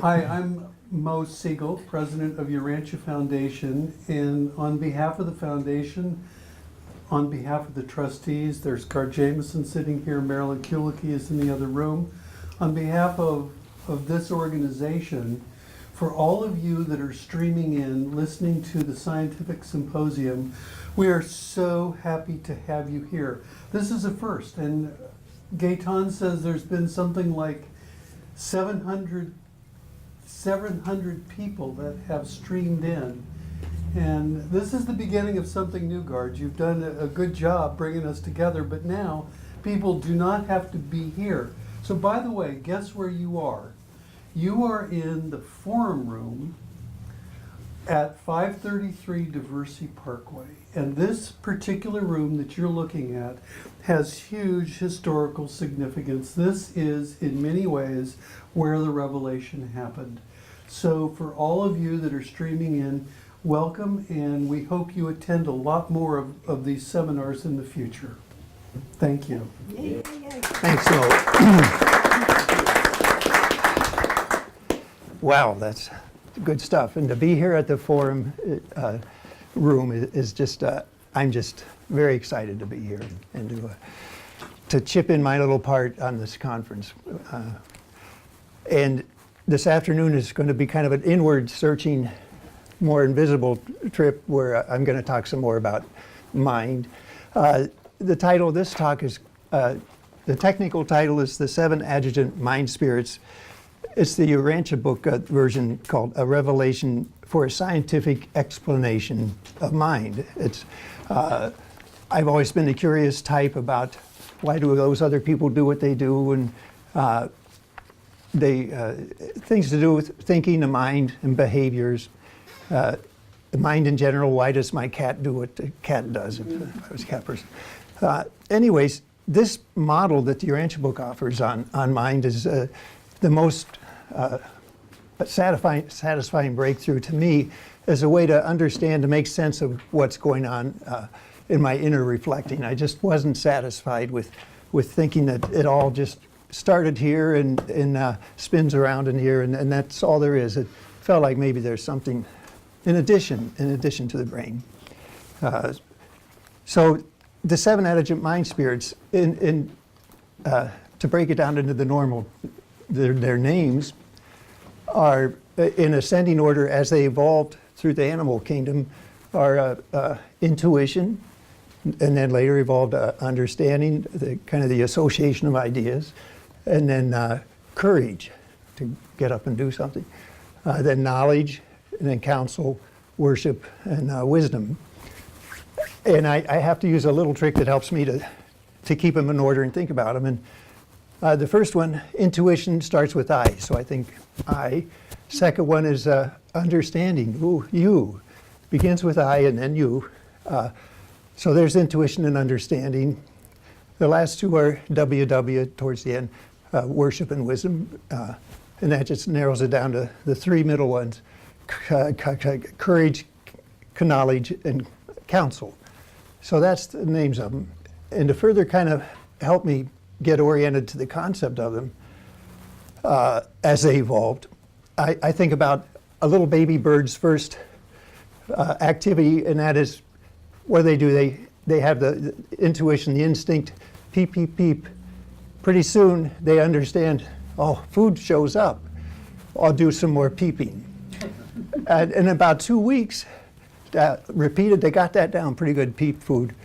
Hi, I'm Mo Siegel, president of Urantia Foundation, and on behalf of the foundation, on behalf of the trustees, there's Gar Jameson sitting here, Marilyn Kulicki is in the other room. On behalf of this organization, for all of you that are streaming in, listening to the Scientific Symposium, we are so happy to have you here. This is a first, and Gaetan says there's been something like 700 people that have streamed in. And this is the beginning of something new, Guard. You've done a good job bringing us together, but now people do not have to be here. So by the way, guess where you are? You are in the forum room at 533 Diversey Parkway. And this particular room that you're looking at has huge historical significance. This is, in many ways, where the revelation happened. So for all of you that are streaming in, welcome, and we hope you attend a lot more of these seminars in the future. Thank you. Thanks, Mo. Wow, that's good stuff. And to be here at the forum room is just, I'm just very excited to be here and to chip in my little part on this conference. And this afternoon is going to be kind of an inward searching, more invisible trip where I'm going to talk some more about mind. The title of this talk is, the technical title is The 7 Adjutant Mind Spirits. It's the Urantia book version called A Revelation for a Scientific Explanation of Mind. It's, I've always been a curious type about why do those other people do what they do, and things to do with thinking, the mind, and behaviors. The mind in general, why does my cat do what the cat does if I was a cat person? Anyways, this model that the Urantia book offers on mind is the most satisfying breakthrough to me as a way to understand, to make sense of what's going on in my inner reflecting. I just wasn't satisfied with thinking that it all just started here and spins around in here, and that's all there is. It felt like maybe there's something in addition to the brain. So the 7 adjutant mind spirits, to break it down into the normal, their names are in ascending order as they evolved through the animal kingdom, are intuition, and then later evolved understanding, the kind of the association of ideas, and then courage to get up and do something, then knowledge, and then counsel, worship, and wisdom. And I have to use a little trick that helps me to keep them in order and think about them. And the first one, intuition, starts with I. So I think I. Second one is understanding. Ooh, you. Begins with I and then you. So there's intuition and understanding. The last two are WW towards the end, worship and wisdom. And that just narrows it down to the 3 middle ones, courage, knowledge, and counsel. So that's the names of them. And to further kind of help me get oriented to the concept of them as they evolved, I think about a little baby bird's first activity, and that is what do. They have the intuition, the instinct, peep, peep, peep. Pretty soon they understand, oh, food shows up. I'll do some more peeping. And in about 2 weeks, repeated, they got that down pretty good, peep food.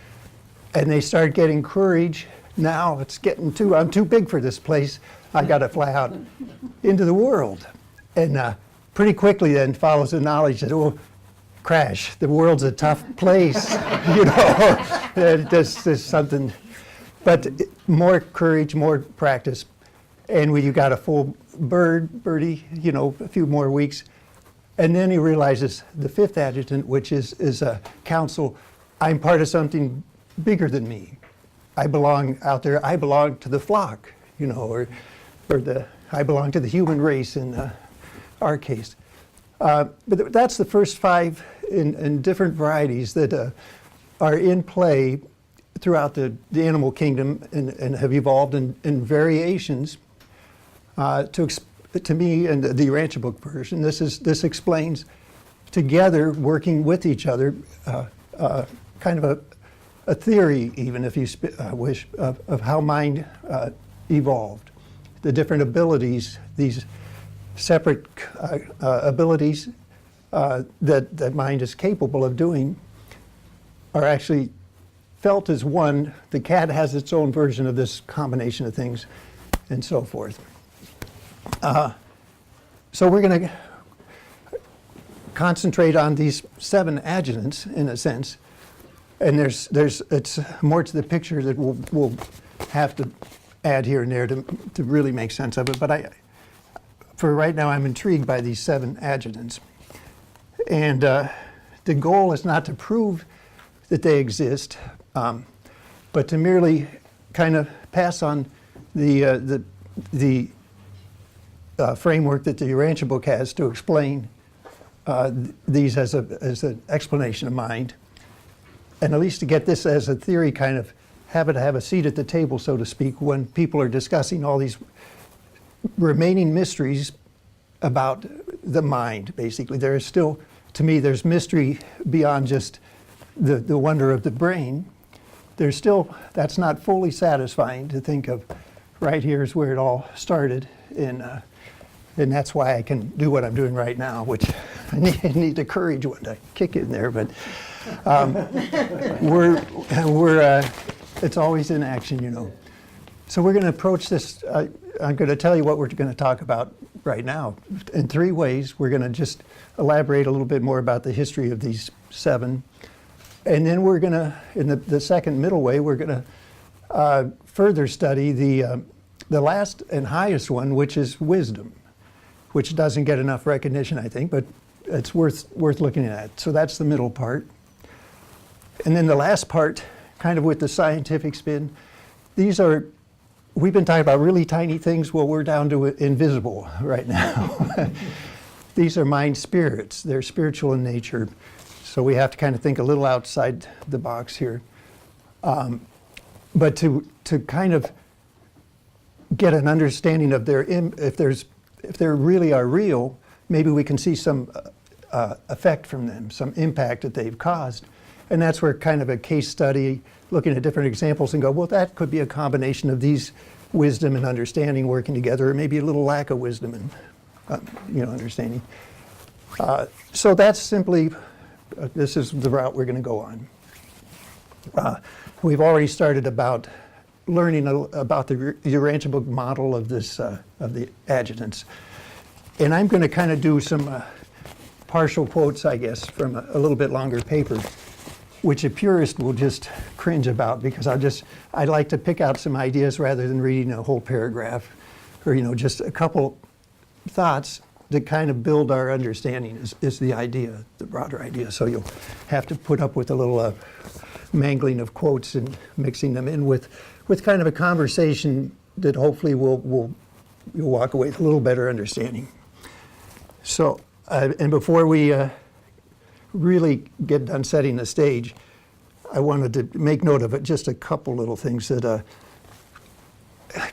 And they start getting courage. Now it's getting I'm too big for this place. I got to fly out into the world. And pretty quickly then follows the knowledge that, oh, crash, the world's a tough place. You know, there's something. But more courage, more practice. And when you got a full birdie, you know, a few more weeks. And then he realizes the 5th adjutant, which is a counsel, I'm part of something bigger than me. I belong out there, I belong to the flock, you know, or I belong to the human race in our case. But that's the first 5 in different varieties that are in play throughout the animal kingdom and have evolved in variations to to me, in the Urantia book version, this explains together, working with each other, kind of a theory, even if you wish, of how mind evolved. The different abilities, these separate abilities that mind is capable of doing, are actually felt as one. The cat has its own version of this combination of things, and so forth. So we're going to concentrate on these 7 adjutants, in a sense, and it's more to the picture that we'll have to add here and there to really make sense of it. But for right now, I'm intrigued by these 7 adjutants, and the goal is not to prove that they exist, but to merely kind of pass on the framework that the Urantia book has to explain these as an explanation of mind, and at least to get this as a theory, kind of have a seat at the table, so to speak, when people are discussing all these remaining mysteries about the mind. Basically, there is still, to me, there's mystery beyond just the wonder of the brain. There's still, that's not fully satisfying to think of. Right here is where it all started, and that's why I can do what I'm doing right now, which I need the courage one to kick in there. But it's always in action, you know. So we're going to approach this. I'm going to tell you what we're going to talk about right now in 3 ways. We're going to just elaborate a little bit more about the history of these 7. And then we're going to, in the second middle way, we're going to further study the last and highest one, which is wisdom, which doesn't get enough recognition, I think, but it's worth looking at. So that's the middle part. And then the last part, kind of with the scientific spin, we've been talking about really tiny things. Well, we're down to invisible right now. These are mind spirits. They're spiritual in nature. So we have to kind of think a little outside the box here. But to kind of get an understanding of if they really are real, maybe we can see some effect from them, some impact that they've caused. And that's where kind of a case study, looking at different examples and go, well, that could be a combination of these wisdom and understanding working together, or maybe a little lack of wisdom and understanding. So that's simply, this is the route we're going to go on. We've already started about learning about the Urantia book model of this of the adjutants, and I'm going to kind of do some partial quotes, I guess, from a little bit longer paper, which a purist will just cringe about, because I like to pick out some ideas rather than reading a whole paragraph, or just a couple thoughts that kind of build our understanding is the idea, the broader idea. So you'll have to put up with a little mangling of quotes and mixing them in with kind of a conversation that hopefully you'll walk away with a little better understanding. So, and before we really get done setting the stage, I wanted to make note of it, just a couple little things that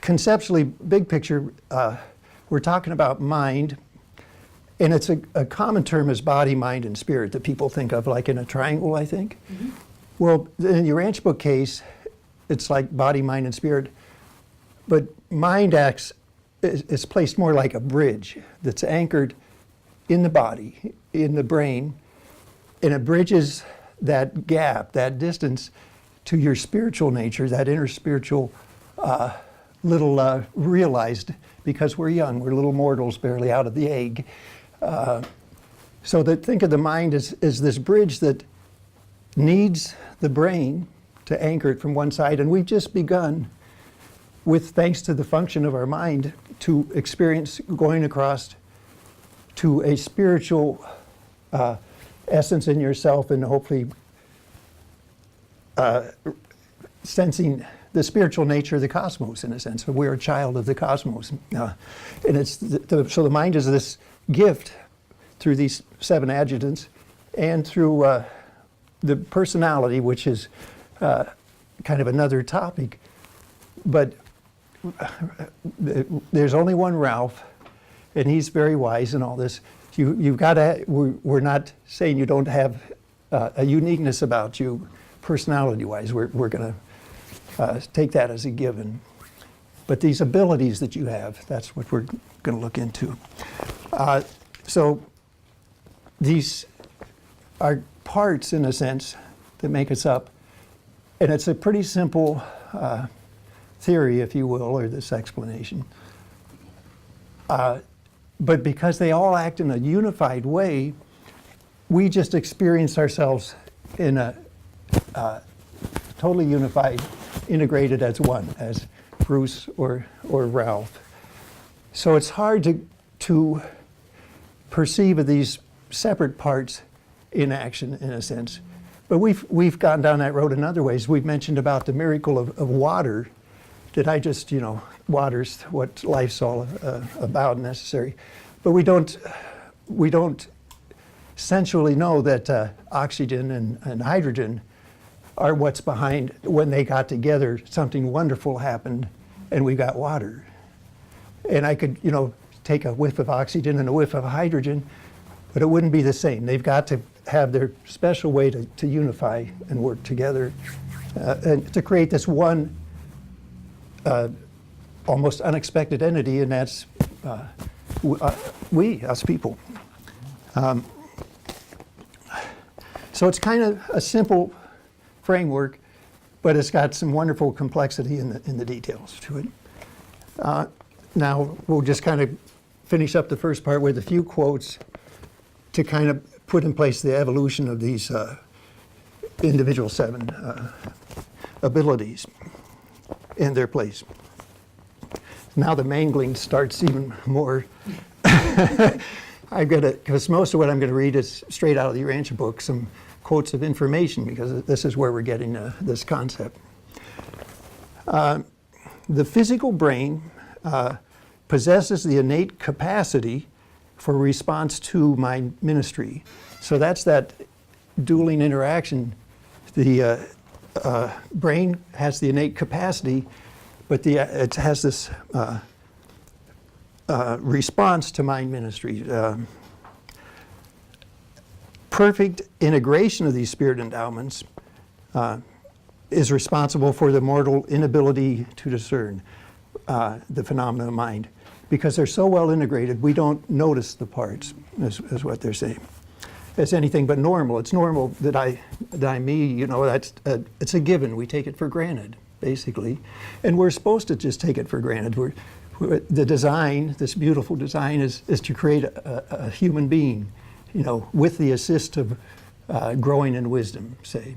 conceptually, big picture, we're talking about mind, and it's a common term is body, mind, and spirit that people think of like in a triangle, I think. Mm-hmm. Well, in the Urantia book case, it's like body, mind, and spirit, but mind is placed more like a bridge that's anchored in the body, in the brain, and it bridges that gap, that distance to your spiritual nature, that inner spiritual little realized, because we're young, we're little mortals barely out of the egg. So think of the mind as this bridge that needs the brain to anchor it from one side, and we've just begun with, thanks to the function of our mind, to experience going across to a spiritual essence in yourself, and hopefully sensing the spiritual nature of the cosmos, in a sense. We're a child of the cosmos. And it's so the mind is this gift through these 7 adjutants, and through the personality, which is kind of another topic. But there's only one Ralph, and he's very wise in all this. You've got to, we're not saying you don't have a uniqueness about you personality-wise. We're going to take that as a given. But these abilities that you have, that's what we're going to look into. So these are parts, in a sense, that make us up. And it's a pretty simple theory, if you will, or this explanation. But because they all act in a unified way, we just experience ourselves in a totally unified, integrated as one, as Bruce or Ralph. So it's hard to perceive of these separate parts in action, in a sense. But we've gone down that road in other ways. We've mentioned about the miracle of water, that I just, water's what life's all about and necessary. But we don't sensually know that oxygen and hydrogen are what's behind. When they got together, something wonderful happened, and we got water. And I could, take a whiff of oxygen and a whiff of hydrogen, but it wouldn't be the same. They've got to have their special way to unify and work together and to create this one almost unexpected entity, and that's us people. So it's kind of a simple framework, but it's got some wonderful complexity in the details to it. Now we'll just kind of finish up the first part with a few quotes to kind of put in place the evolution of these individual 7 abilities in their place. Now the mangling starts even more. I've got to, because most of what I'm going to read is straight out of the Urantia book, some quotes of information, because this is where we're getting this concept. The physical brain possesses the innate capacity for response to mind ministry. So that's that dueling interaction. The brain has the innate capacity, but it has this response to mind ministry. Perfect integration of these spirit endowments is responsible for the mortal inability to discern the phenomena of mind. Because they're so well integrated, we don't notice the parts, is what they're saying. It's anything but normal. It's normal that I'm me, that's it's a given. We take it for granted, basically. And we're supposed to just take it for granted. The design, this beautiful design, is to create a human being, with the assist of growing in wisdom, say.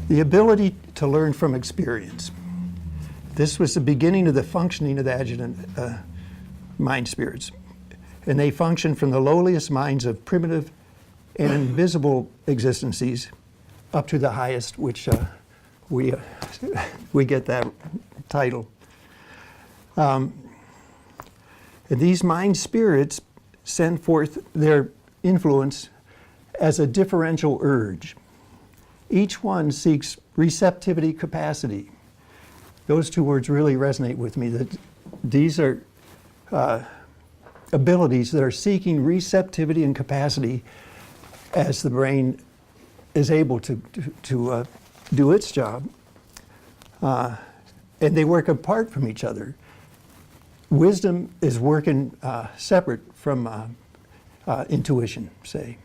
The ability to learn from experience. This was the beginning of the functioning of the adjutant mind spirits. And they function from the lowliest minds of primitive and invisible existences up to the highest, which we get that title. And these mind spirits send forth their influence as a differential urge. Each one seeks receptivity capacity. Those two words really resonate with me, that these are abilities that are seeking receptivity and capacity as the brain is able to do its job. And they work apart from each other. Wisdom is working separate from intuition, say.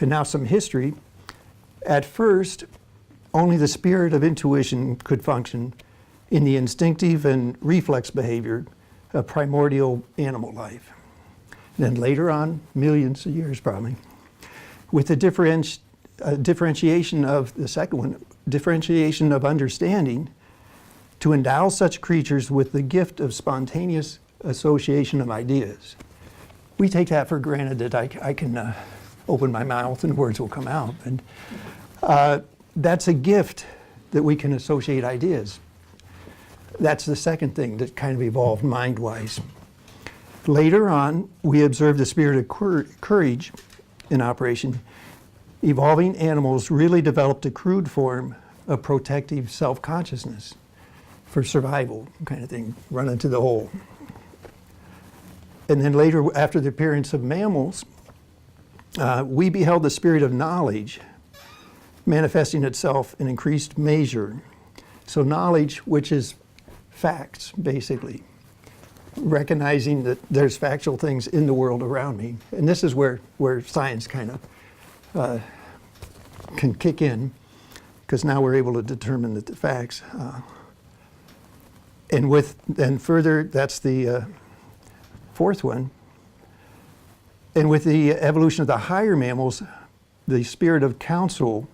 And now some history. At first, only the spirit of intuition could function in the instinctive and reflex behavior of primordial animal life. Then later on, millions of years probably, with the differentiation of the second one, differentiation of understanding, to endow such creatures with the gift of spontaneous association of ideas. We take that for granted, that I can open my mouth and words will come out. And that's a gift, that we can associate ideas. That's the second thing that kind of evolved mind-wise. Later on, we observed the spirit of courage in operation. Evolving animals really developed a crude form a protective self-consciousness for survival kind of thing, run into the hole. And then later, after the appearance of mammals, we beheld the spirit of knowledge manifesting itself in increased measure. So knowledge, which is facts, basically, recognizing that there's factual things in the world around me. And this is where science kind of can kick in, because now we're able to determine the facts. And further, that's the fourth one. And with the evolution of the higher mammals, the spirit of counsel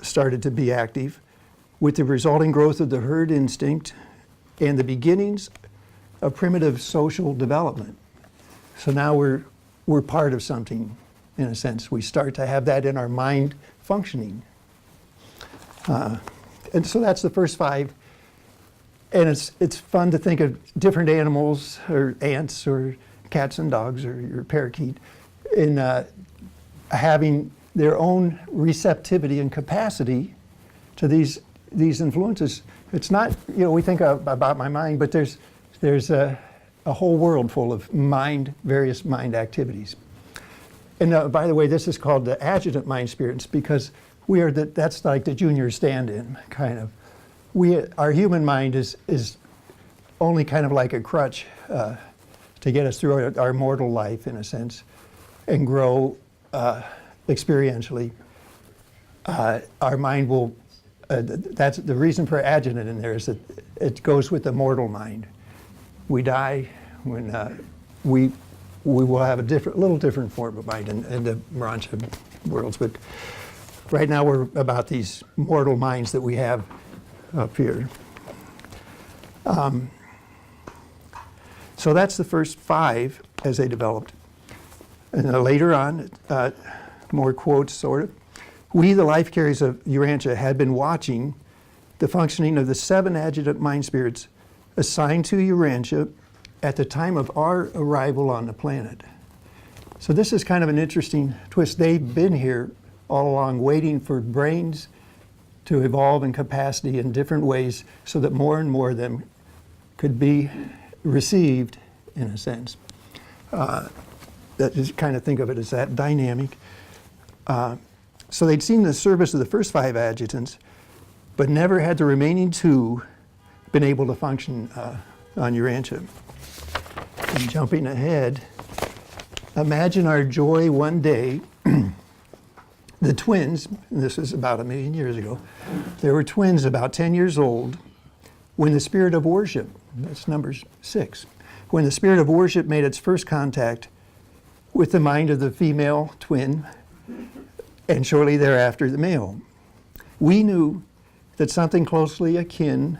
started to be active, with the resulting growth of the herd instinct and the beginnings of primitive social development. So now we're part of something, in a sense. We start to have that in our mind functioning. And so that's the first five. And it's fun to think of different animals, or ants, or cats and dogs, or your parakeet, in having their own receptivity and capacity to these influences. It's not, we think about my mind, but there's a whole world full of various mind activities. And by the way, this is called the adjutant mind spirits, because that's like the junior stand-in, kind of. Our human mind is only kind of like a crutch to get us through our mortal life, in a sense, and grow experientially. Our mind will, that's the reason for adjutant in there, is that it goes with the mortal mind. We die when we will have a little different form of mind in the Urantia worlds, but right now we're about these mortal minds that we have up here. So that's the first five as they developed. And then later on, more quotes, sort of. We, the life carriers of Urantia, had been watching the functioning of the 7 adjutant mind spirits assigned to Urantia at the time of our arrival on the planet. So this is kind of an interesting twist. They've been here all along, waiting for brains to evolve in capacity in different ways so that more and more of them could be received, in a sense. That is, kind of think of it as that dynamic. So they'd seen the service of the first 5 adjutants, but never had the remaining 2 been able to function on Urantia. And jumping ahead, imagine our joy one day. The twins, and this is about 1 million years ago, there were twins about 10 years old when the spirit of worship, that's Numbers 6, when the spirit of worship made its first contact with the mind of the female twin, and shortly thereafter the male. We knew that something closely akin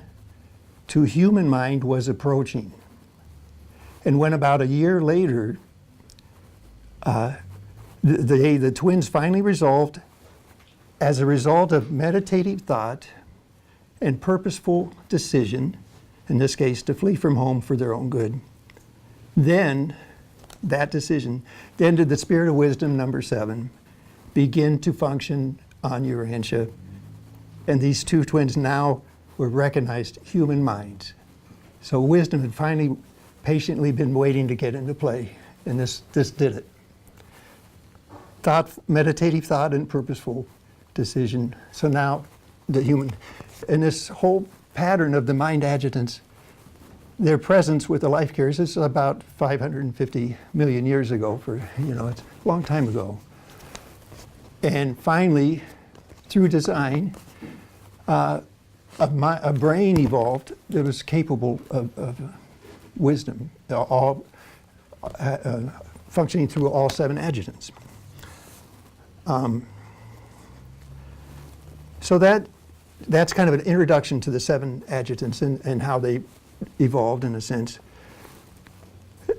to human mind was approaching. And when about a year later, the twins finally resolved, as a result of meditative thought and purposeful decision, in this case to flee from home for their own good, then that decision, then did the spirit of wisdom, number 7, begin to function on Urantia. And these 2 twins now were recognized human minds. So wisdom had finally patiently been waiting to get into play, and this did it. Meditative thought and purposeful decision. So now the human, and this whole pattern of the mind adjutants, their presence with the life carriers is about 550 million years ago, it's a long time ago. And finally, through design, a brain evolved that was capable of wisdom, all functioning through all 7 adjutants. So that's kind of an introduction to the 7 adjutants and how they evolved, in a sense.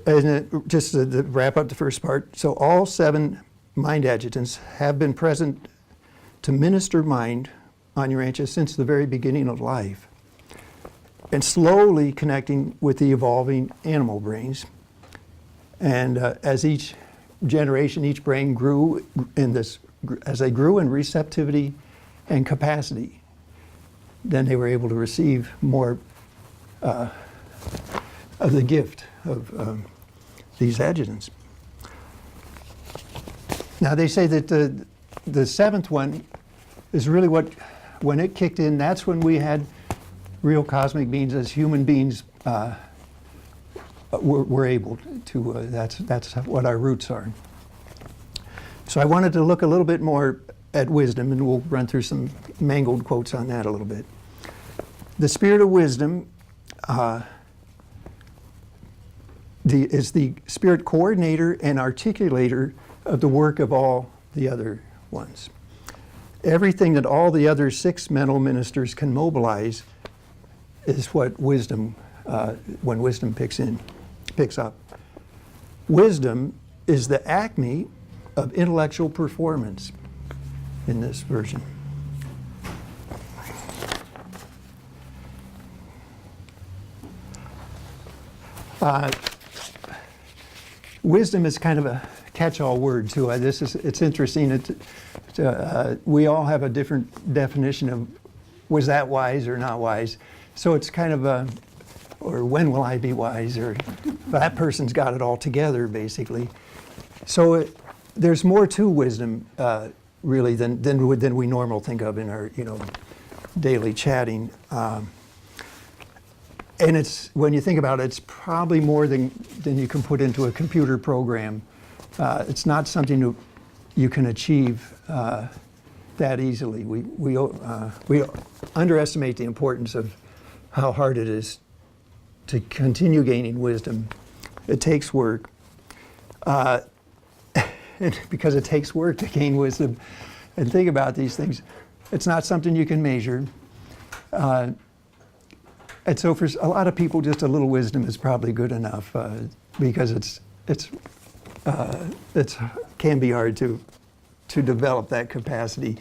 And just to wrap up the first part, so all 7 mind adjutants have been present to minister mind on Urantia since the very beginning of life, and slowly connecting with the evolving animal brains. And as each generation, each brain grew as they grew in receptivity and capacity, then they were able to receive more of the gift of these adjutants. Now they say that the seventh one is really what, when it kicked in, that's when we had real cosmic beings as human beings were able to, that's what our roots are. So I wanted to look a little bit more at wisdom, and we'll run through some mangled quotes on that a little bit. The spirit of wisdom is the spirit coordinator and articulator of the work of all the other ones. Everything that all the other 6 mental ministers can mobilize is what wisdom, when wisdom picks up. Wisdom is the acme of intellectual performance in this version. Wisdom is kind of a catch-all word too. It's interesting. We all have a different definition of was that wise or not wise. So it's kind of a, or when will I be wise, or that person's got it all together basically. So there's more to wisdom really than we normally think of in our daily chatting. And it's, when you think about it, it's probably more than you can put into a computer program. It's not something you can achieve that easily. We underestimate the importance of how hard it is to continue gaining wisdom. It takes work. And because it takes work to gain wisdom and think about these things, it's not something you can measure. And so for a lot of people, just a little wisdom is probably good enough because it can be hard to develop that capacity.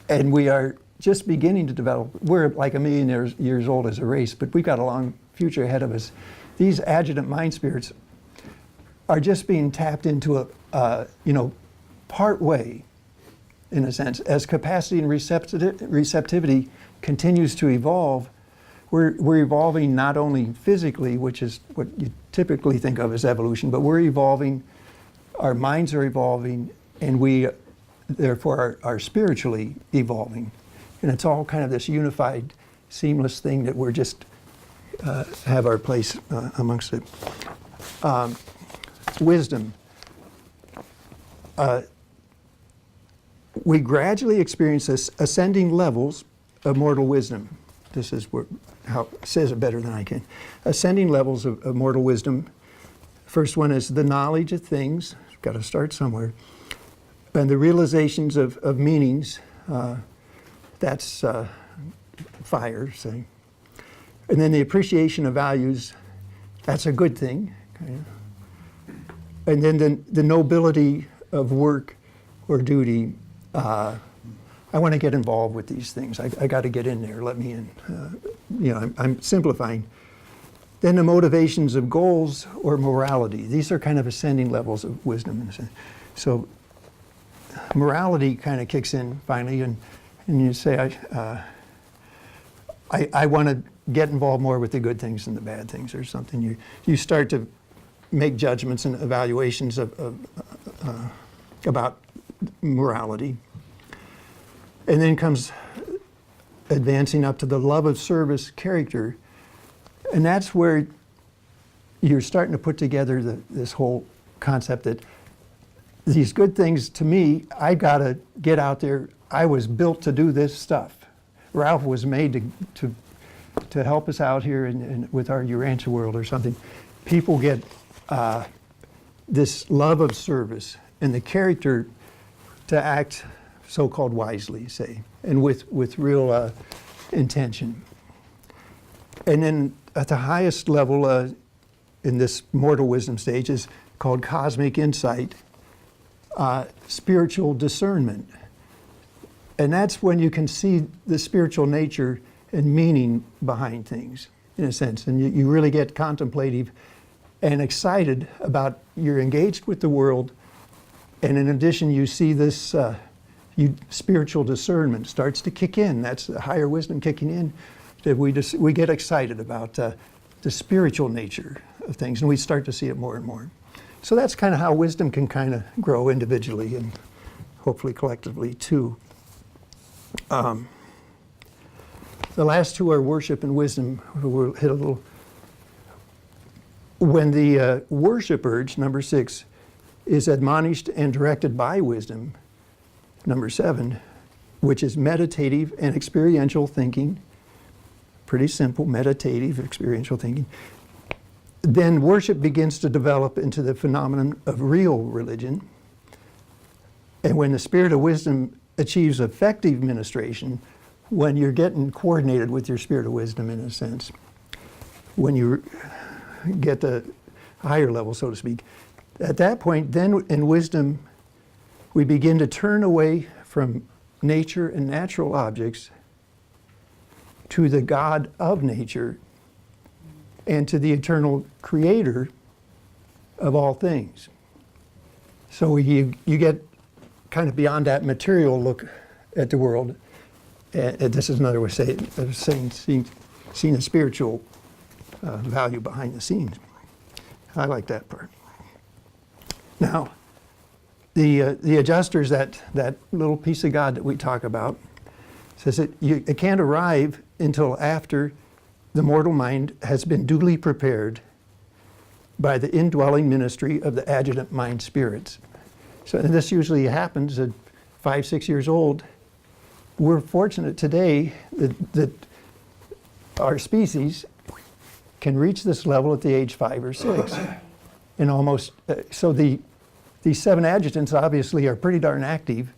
And we are just beginning to develop. We're like 1,000,000 years old as a race, but we've got a long future ahead of us. These adjutant mind spirits are just being tapped into part way, in a sense. As capacity and receptivity continues to evolve, we're evolving not only physically, which is what you typically think of as evolution, but we're evolving, our minds are evolving, and we therefore are spiritually evolving. And it's all kind of this unified, seamless thing that we're just have our place amongst it. Wisdom. We gradually experience ascending levels of mortal wisdom. This is how it says it better than I can. Ascending levels of mortal wisdom. First one is the knowledge of things. Got to start somewhere. And the realizations of meanings. That's fire, say. And then the appreciation of values. That's a good thing. Okay. And then the nobility of work or duty. I want to get involved with these things. I got to get in there. Let me in. I'm simplifying. Then the motivations of goals or morality. These are kind of ascending levels of wisdom in a sense. So morality kind of kicks in finally, and you say, I want to get involved more with the good things than the bad things, or something. You start to make judgments and evaluations about morality. And then comes advancing up to the love of service character. And that's where you're starting to put together this whole concept that these good things, to me, I got to get out there. I was built to do this stuff. Ralph was made to help us out here with our Urantia world or something. People get this love of service and the character to act so-called wisely, say, and with real intention. And then at the highest level in this mortal wisdom stage is called cosmic insight, spiritual discernment. And that's when you can see the spiritual nature and meaning behind things, in a sense. And you really get contemplative and excited about, you're engaged with the world. And in addition, you see this, spiritual discernment starts to kick in. That's the higher wisdom kicking in. That we get excited about the spiritual nature of things, and we start to see it more and more. So that's kind of how wisdom can kind of grow individually and hopefully collectively too. The last two are worship and wisdom. We'll hit a little. When the worship urge, number 6, is admonished and directed by wisdom, number 7, which is meditative and experiential thinking, pretty simple, meditative, experiential thinking, then worship begins to develop into the phenomenon of real religion. And when the spirit of wisdom achieves effective ministration, when you're getting coordinated with your spirit of wisdom in a sense, when you get the higher level, so to speak, at that point, then in wisdom, we begin to turn away from nature and natural objects to the God of nature and to the eternal creator of all things. So you get kind of beyond that material look at the world. This is another way of saying seeing a spiritual value behind the scenes. I like that part. Now, the adjusters, that little piece of God that we talk about, says that it can't arrive until after the mortal mind has been duly prepared by the indwelling ministry of the adjutant mind spirits. So and this usually happens at 5, 6 years old. We're fortunate today that our species can reach this level at the age 5 or 6. And almost, so these 7 adjutants obviously are pretty darn active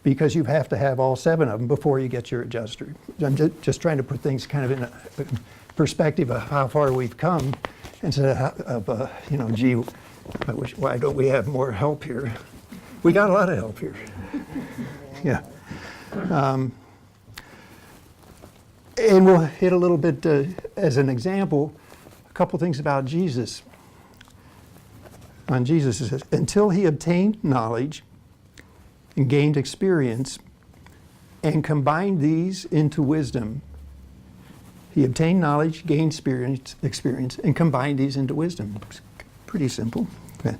because you have to have all 7 of them before you get your adjuster. I'm just trying to put things kind of in a perspective of how far we've come instead of, gee, why don't we have more help here? We got a lot of help here. Yeah. And we'll hit a little bit, as an example, a couple things about Jesus. On Jesus, it says, until he obtained knowledge and gained experience and combined these into wisdom. He obtained knowledge, gained experience, and combined these into wisdom. It's pretty simple. Okay.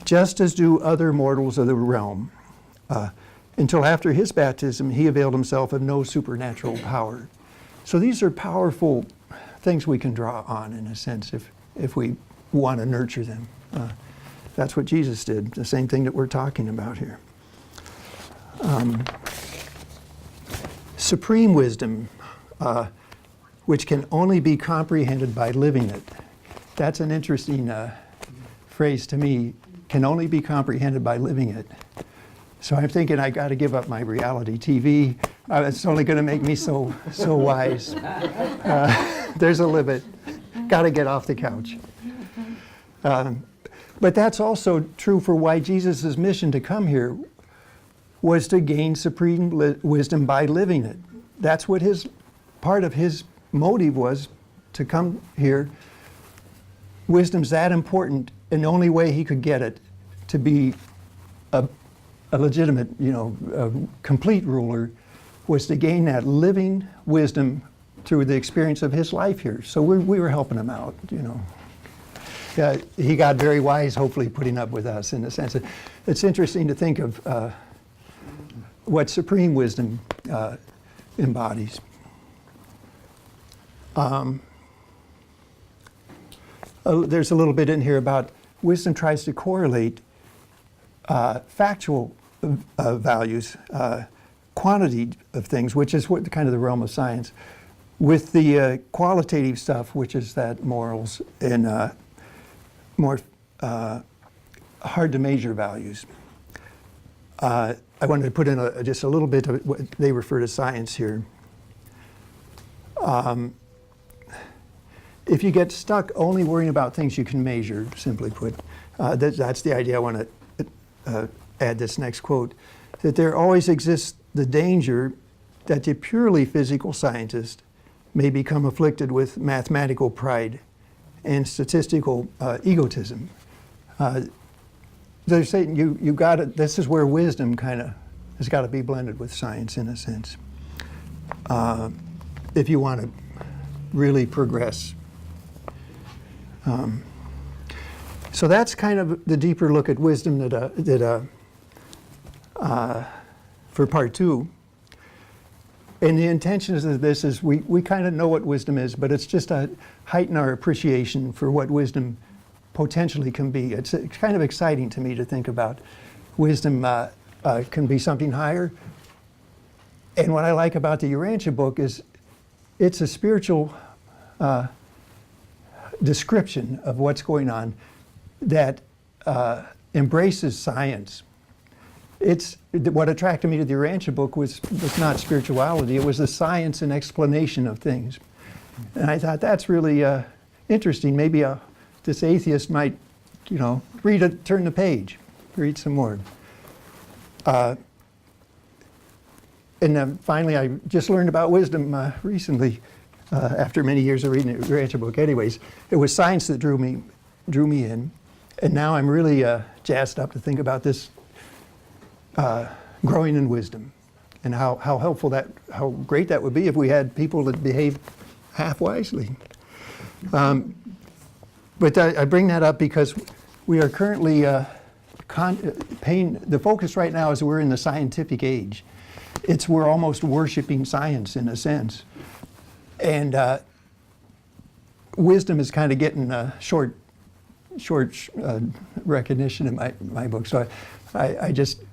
Just as do other mortals of the realm. Until after his baptism, he availed himself of no supernatural power. So these are powerful things we can draw on, in a sense, if we want to nurture them. That's what Jesus did, the same thing that we're talking about here. Supreme wisdom, which can only be comprehended by living it. That's an interesting phrase to me, can only be comprehended by living it. So I'm thinking I got to give up my reality TV. It's only going to make me so wise. There's a limit. Got to get off the couch. But that's also true for why Jesus' mission to come here was to gain supreme wisdom by living it. That's what part of his motive was, to come here. Wisdom's that important, and the only way he could get it to be a legitimate, a complete ruler, was to gain that living wisdom through the experience of his life here. So we were helping him out, He got very wise, hopefully putting up with us in a sense. It's interesting to think of what supreme wisdom embodies. There's a little bit in here about wisdom tries to correlate factual values, quantity of things, which is what kind of the realm of science, with the qualitative stuff, which is that morals and more hard to measure values. I wanted to put in just a little bit of what they refer to science here. If you get stuck only worrying about things you can measure, simply put, that's the idea I want to add this next quote, that there always exists the danger that the purely physical scientist may become afflicted with mathematical pride and statistical egotism. They're saying you got it. This is where wisdom kind of has got to be blended with science in a sense. If you want to really progress. So that's kind of the deeper look at wisdom for part 2. And the intentions of this is we kind of know what wisdom is, but it's just to heighten our appreciation for what wisdom potentially can be. It's kind of exciting to me to think about wisdom can be something higher. And what I like about the Urantia book is it's a spiritual description of what's going on that embraces science. What attracted me to the Urantia book was not spirituality, it was the science and explanation of things. And I thought that's really interesting. Maybe this atheist might, turn the page, read some more. And then finally, I just learned about wisdom recently, after many years of reading the Urantia book. Anyways, it was science that drew me in, and now I'm really jazzed up to think about this growing in wisdom, and how helpful how great that would be if we had people that behave half wisely. But I bring that up because we are currently the focus right now is we're in the scientific age. We're almost worshiping science in a sense. And wisdom is kind of getting short recognition in my book. So I just,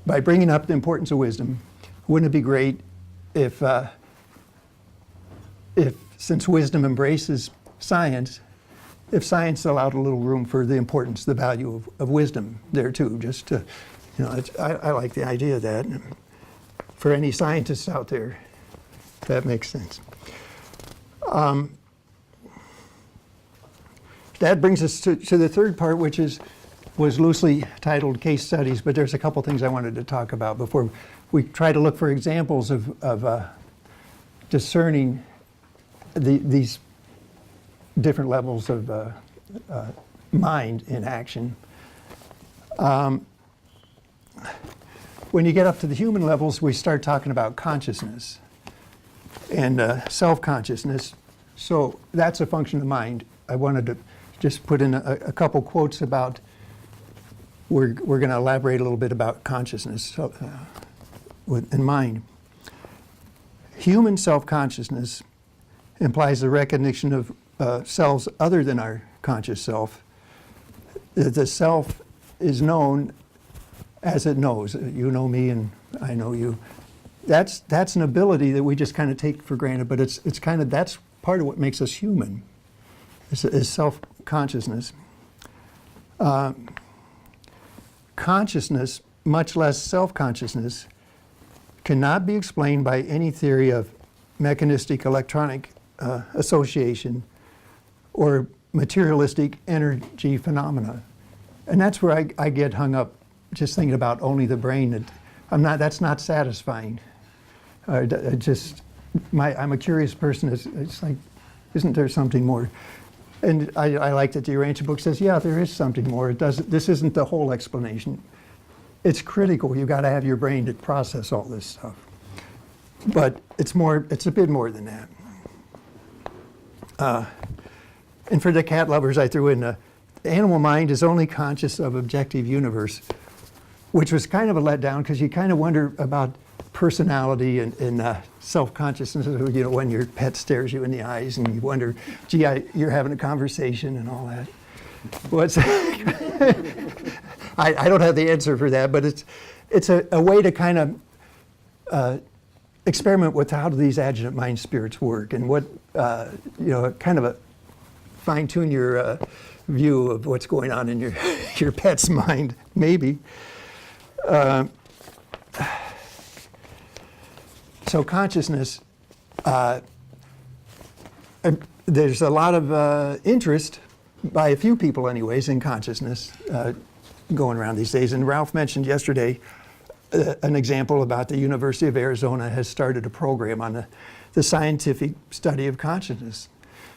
by bringing up the importance of wisdom, wouldn't it be great if since wisdom embraces science, if science allowed a little room for the importance, the value of wisdom there too, just to, I like the idea of that. For any scientists out there, that makes sense. That brings us to the third part, which was loosely titled Case Studies, but there's a couple things I wanted to talk about before we try to look for examples of discerning these different levels of mind in action. When you get up to the human levels, we start talking about consciousness and self-consciousness. So that's a function of mind. I wanted to just put in a couple quotes about, we're going to elaborate a little bit about consciousness in mind. Human self-consciousness implies the recognition of selves other than our conscious self. The self is known as it knows. You know me and I know you. That's an ability that we just kind of take for granted, but it's kind of, that's part of what makes us human, is self-consciousness. Consciousness, much less self-consciousness, cannot be explained by any theory of mechanistic electronic association or materialistic energy phenomena. And that's where I get hung up, just thinking about only the brain. That's not satisfying. I'm a curious person. It's like, isn't there something more? And I like that the Urantia book says, yeah, there is something more. This isn't the whole explanation. It's critical. You've got to have your brain to process all this stuff. But it's a bit more than that. And for the cat lovers, I threw in the animal mind is only conscious of objective universe, which was kind of a letdown because you kind of wonder about personality and self-consciousness, when your pet stares you in the eyes and you wonder, gee, you're having a conversation and all that. I don't have the answer for that, but it's a way to kind of experiment with how do these adjutant mind spirits work and what, kind of a fine-tune your view of what's going on in your pet's mind, maybe. So consciousness, there's a lot of interest by a few people anyways in consciousness going around these days. And Ralph mentioned yesterday an example about the University of Arizona has started a program on the scientific study of consciousness.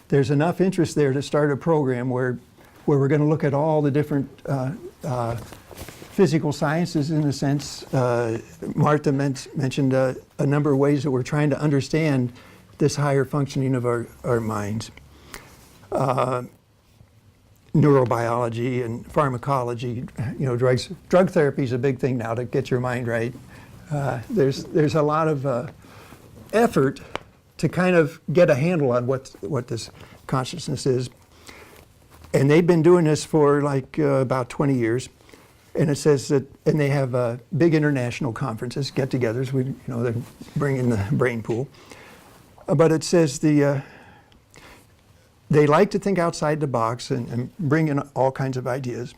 There's enough interest there to start a program where we're going to look at all the different physical sciences in a sense. Martha mentioned a number of ways that we're trying to understand this higher functioning of our minds. Neurobiology and pharmacology, drugs. Drug therapy is a big thing now to get your mind right. There's a lot of effort to kind of get a handle on what this consciousness is. And they've been doing this for like about 20 years. And it says that, and they have big international conferences, get-togethers. They bring in the brain pool. But it says they like to think outside the box and bring in all kinds of ideas.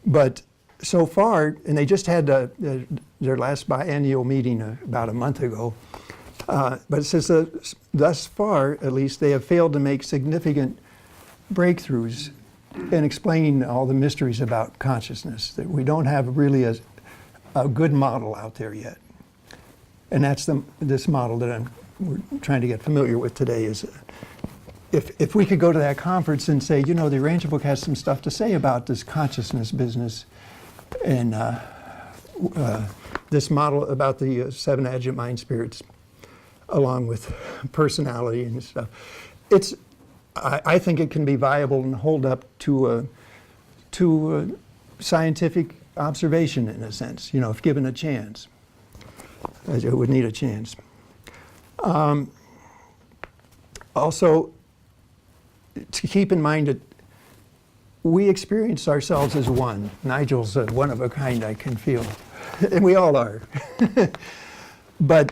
But so far, and they just had their last biennial meeting about a month ago, but it says that thus far, at least, they have failed to make significant breakthroughs in explaining all the mysteries about consciousness, that we don't have really a good model out there yet. And that's this model that we're trying to get familiar with today. Is if we could go to that conference and say, the Urantia book has some stuff to say about this consciousness business, and this model about the 7 adjunct mind spirits, along with personality and stuff. I think it can be viable and hold up to scientific observation in a sense, if given a chance. It would need a chance. Also, to keep in mind that we experience ourselves as one. Nigel's one of a kind, I can feel, and we all are. But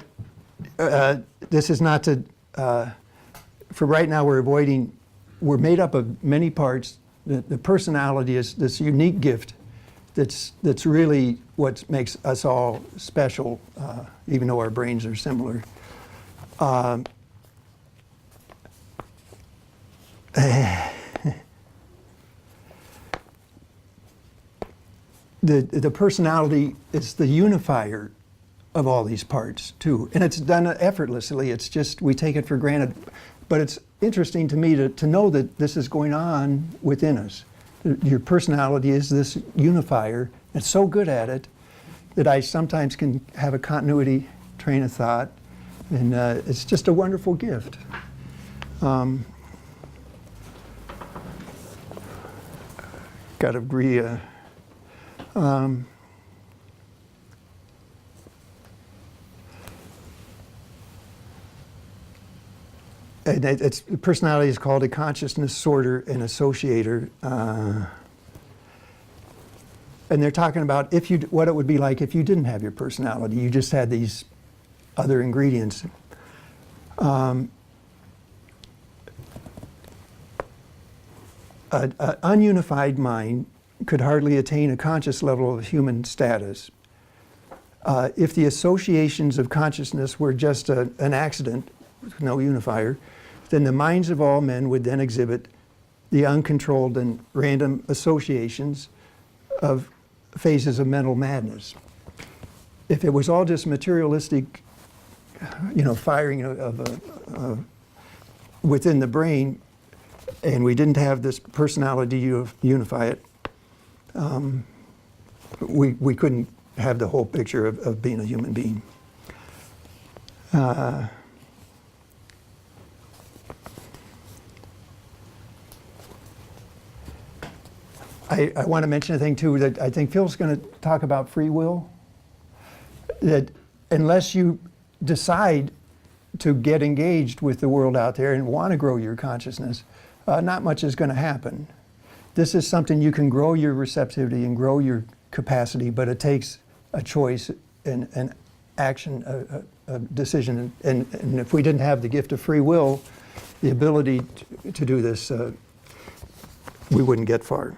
this is not to, for right now we're made up of many parts. The personality is this unique gift that's really what makes us all special, even though our brains are similar. The personality is the unifier of all these parts too, and it's done effortlessly. It's just we take it for granted, but it's interesting to me to know that this is going on within us. Your personality is this unifier. It's so good at it that I sometimes can have a continuity train of thought, and it's just a wonderful gift. Got to agree. And its personality is called a consciousness sorter and associator. And they're talking about what it would be like if you didn't have your personality. You just had these other ingredients. An ununified mind could hardly attain a conscious level of human status. If the associations of consciousness were just an accident, with no unifier, then the minds of all men would then exhibit the uncontrolled and random associations of phases of mental madness. If it was all just materialistic, firing of within the brain, and we didn't have this personality to unify it, we couldn't have the whole picture of being a human being. I want to mention a thing too, that I think Phil's going to talk about free will. That unless you decide to get engaged with the world out there and want to grow your consciousness, not much is going to happen. This is something you can grow your receptivity and grow your capacity, but it takes a choice and an action, a decision. And if we didn't have the gift of free will, the ability to do this, we wouldn't get far.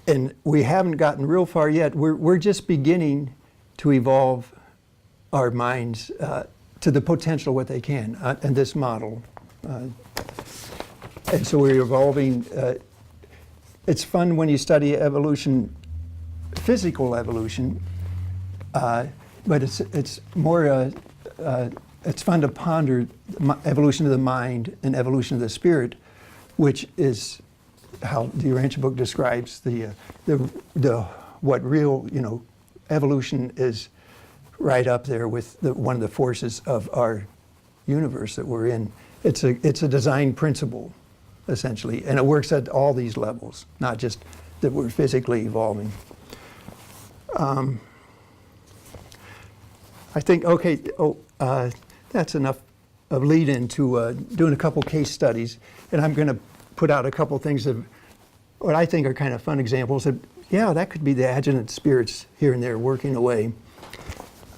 And we haven't gotten real far yet. We're just beginning to evolve our minds to the potential what they can in this model. And so we're evolving. It's fun when you study evolution, physical evolution, but it's more, it's fun to ponder evolution of the mind and evolution of the spirit, which is how the Urantia book describes the what real, evolution is right up there with one of the forces of our universe that we're in. It's a design principle, essentially, and it works at all these levels, not just that we're physically evolving. I think, okay, that's enough of lead into doing a couple case studies, and I'm going to put out a couple things of what I think are kind of fun examples of, yeah, that could be the adjutant spirits here and there working away.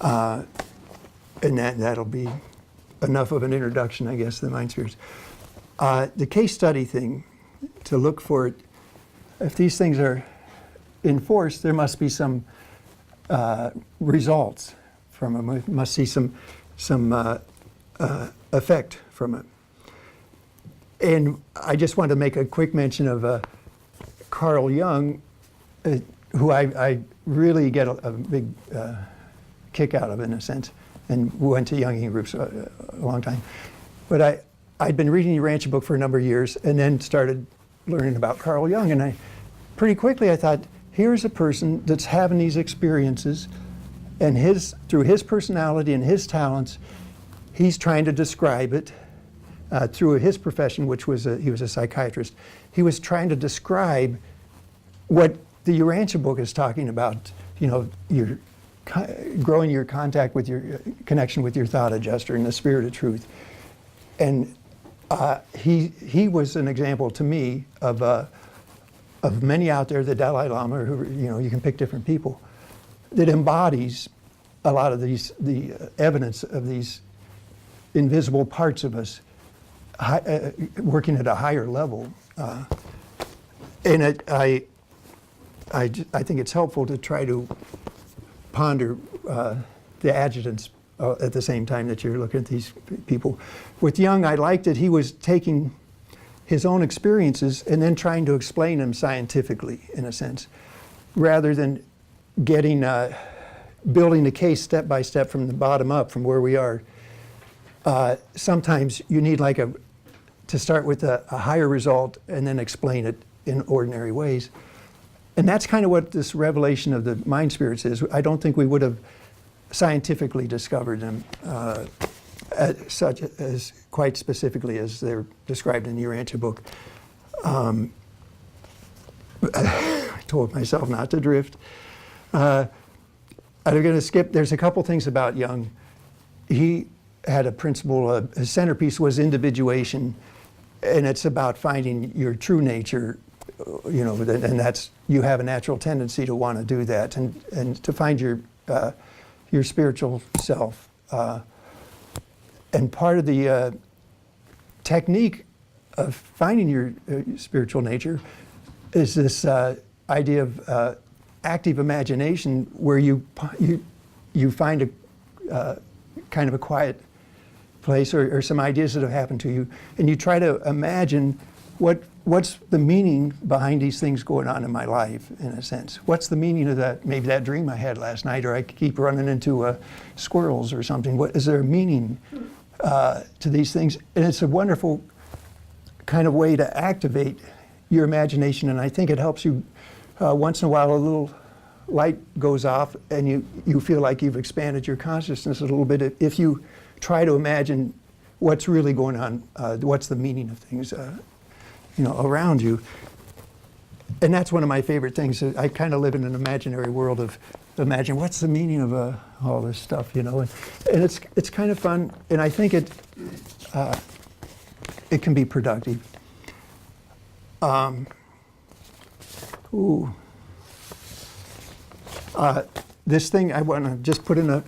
And that'll be enough of an introduction, I guess, to the mind spirits. The case study thing, to look for it, if these things are in force, there must be some results from them. We must see some effect from it. And I just want to make a quick mention of Carl Jung, who I really get a big kick out of, in a sense, and went to Jungian groups a long time. But I'd been reading the Urantia book for a number of years, and then started learning about Carl Jung, and pretty quickly I thought, here's a person that's having these experiences, and through his personality and his talents, he's trying to describe it through his profession, which was he was a psychiatrist. He was trying to describe what the Urantia book is talking about, your growing your contact with your connection with your thought adjuster and the spirit of truth. And he was an example to me of many out there, the Dalai Lama, who, you can pick different people, that embodies a lot of the evidence of these invisible parts of us working at a higher level. And I think it's helpful to try to ponder the adjutants at the same time that you're looking at these people. With Jung, I liked that he was taking his own experiences and then trying to explain them scientifically, in a sense, rather than building the case step by step from the bottom up, from where we are. Sometimes you need to start with a higher result and then explain it in ordinary ways. And that's kind of what this revelation of the mind spirits is. I don't think we would have scientifically discovered them such as quite specifically as they're described in the Urantia book. I told myself not to drift. I'm going to skip. There's a couple things about Jung. He had a principle, his centerpiece was individuation, and it's about finding your true nature, and that's, you have a natural tendency to want to do that, and to find your spiritual self. And part of the technique of finding your spiritual nature is this idea of active imagination, where you find a kind of a quiet place or some ideas that have happened to you, and you try to imagine what's the meaning behind these things going on in my life, in a sense. What's the meaning of maybe that dream I had last night, or I keep running into squirrels or something. What is there a meaning to these things? And it's a wonderful kind of way to activate your imagination, and I think it helps you once in a while. A little light goes off and you feel like you've expanded your consciousness a little bit if you try to imagine what's really going on, what's the meaning of things around you. And that's one of my favorite things. I kind of live in an imaginary world of imagine what's the meaning of all this stuff, and it's kind of fun, and I think it can be productive. This thing I want to just put in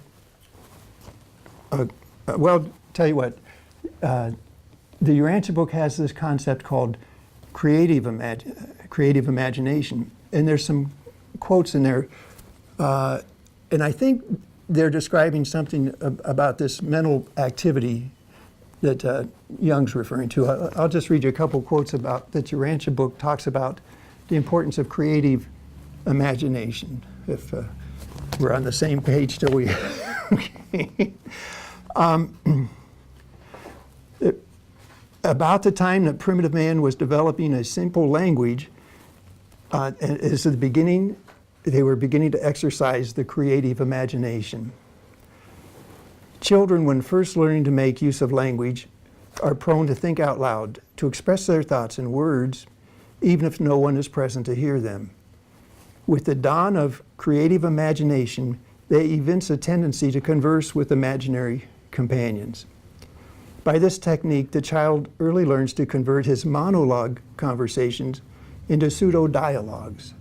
well, tell you what, the Urantia book has this concept called creative imagination, and there's some quotes in there, and I think they're describing something about this mental activity that Jung's referring to. I'll just read you a couple quotes about that. Urantia book talks about the importance of creative imagination. If we're on the same page till we about the time that primitive man was developing a simple language, is the beginning, they were beginning to exercise the creative imagination. Children, when first learning to make use of language, are prone to think out loud, to express their thoughts in words, even if no one is present to hear them. With the dawn of creative imagination, they evince a tendency to converse with imaginary companions. By this technique, the child early learns to convert his monologue conversations into pseudo-dialogues,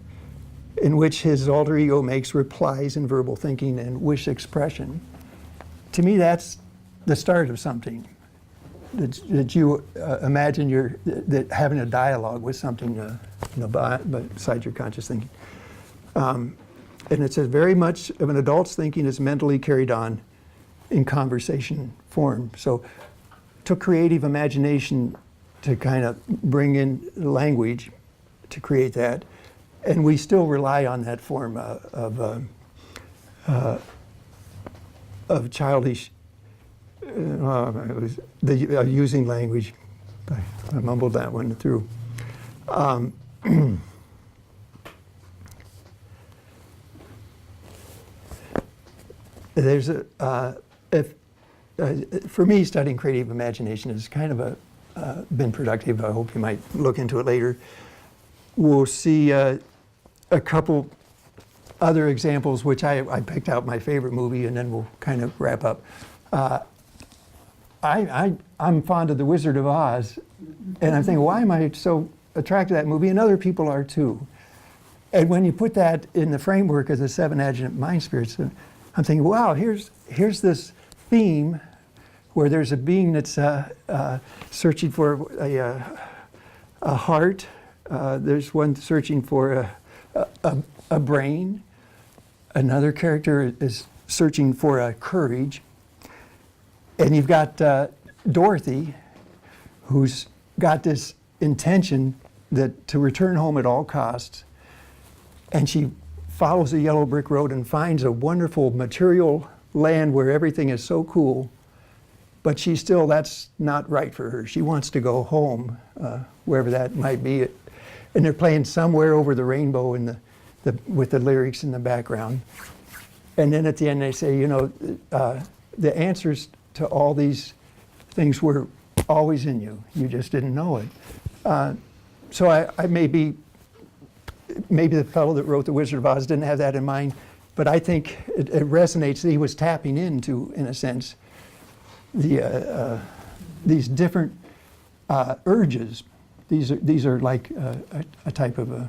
in which his alter ego makes replies in verbal thinking and wish expression. To me, that's the start of something. That you imagine that having a dialogue with something besides your conscious thinking. And it says very much of an adult's thinking is mentally carried on in conversation form. So took creative imagination to kind of bring in language to create that. And we still rely on that form of childish using language. I mumbled that one through. There's for me, studying creative imagination has kind of been productive. I hope you might look into it later. We'll see a couple other examples, which I picked out my favorite movie, and then we'll kind of wrap up. I'm fond of The Wizard of Oz, and I'm thinking, why am I so attracted to that movie? And other people are too. And when you put that in the framework of the 7 adjutant mind spirits, I'm thinking, wow, here's this theme where there's a being that's searching for a heart. There's one searching for a brain. Another character is searching for a courage. And you've got Dorothy, who's got this intention that to return home at all costs. And she follows a yellow brick road and finds a wonderful material land where everything is so cool. But that's not right for her. She wants to go home, wherever that might be. And they're playing Somewhere Over the Rainbow with the lyrics in the background. And then at the end they say, the answers to all these things were always in you. You just didn't know it. So I maybe the fellow that wrote The Wizard of Oz didn't have that in mind, but I think it resonates that he was tapping into, in a sense, these different urges. These are like a type of a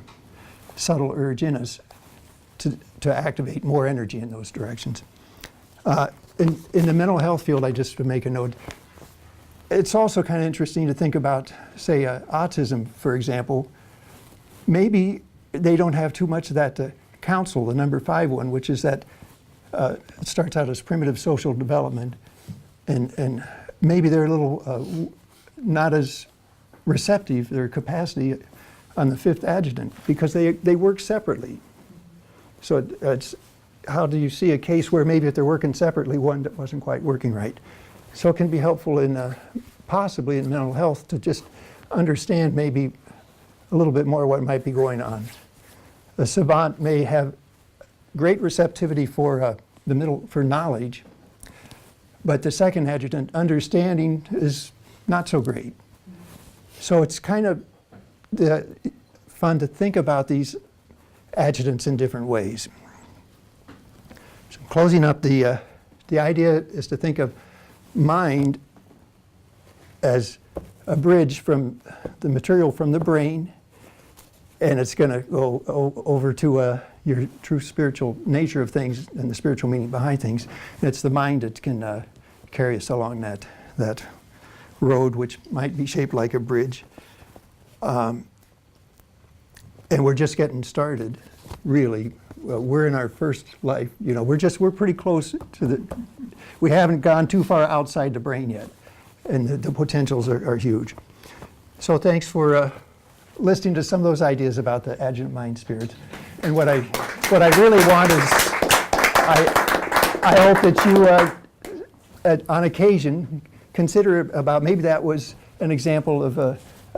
subtle urge in us to activate more energy in those directions. In the mental health field, I just to make a note, it's also kind of interesting to think about, say, autism, for example. Maybe they don't have too much of that counsel, the number 5 one, which is that it starts out as primitive social development, and maybe they're a little not as receptive, their capacity on the 5th adjutant, because they work separately. So it's, how do you see a case where maybe if they're working separately, one that wasn't quite working right? So it can be helpful in possibly in mental health to just understand maybe a little bit more what might be going on. The savant may have great receptivity for for knowledge, but the 2nd adjutant, understanding, is not so great. So it's kind of fun to think about these adjutants in different ways. So closing up, the idea is to think of mind as a bridge from the material from the brain, and it's going to go over to your true spiritual nature of things and the spiritual meaning behind things. And it's the mind that can carry us along that road, which might be shaped like a bridge. And we're just getting started, really. We're in our first life. We're pretty close to we haven't gone too far outside the brain yet, and the potentials are huge. So thanks for listening to some of those ideas about the adjutant mind spirit. And what I really want is, I hope that you, on occasion, consider about maybe that was an example of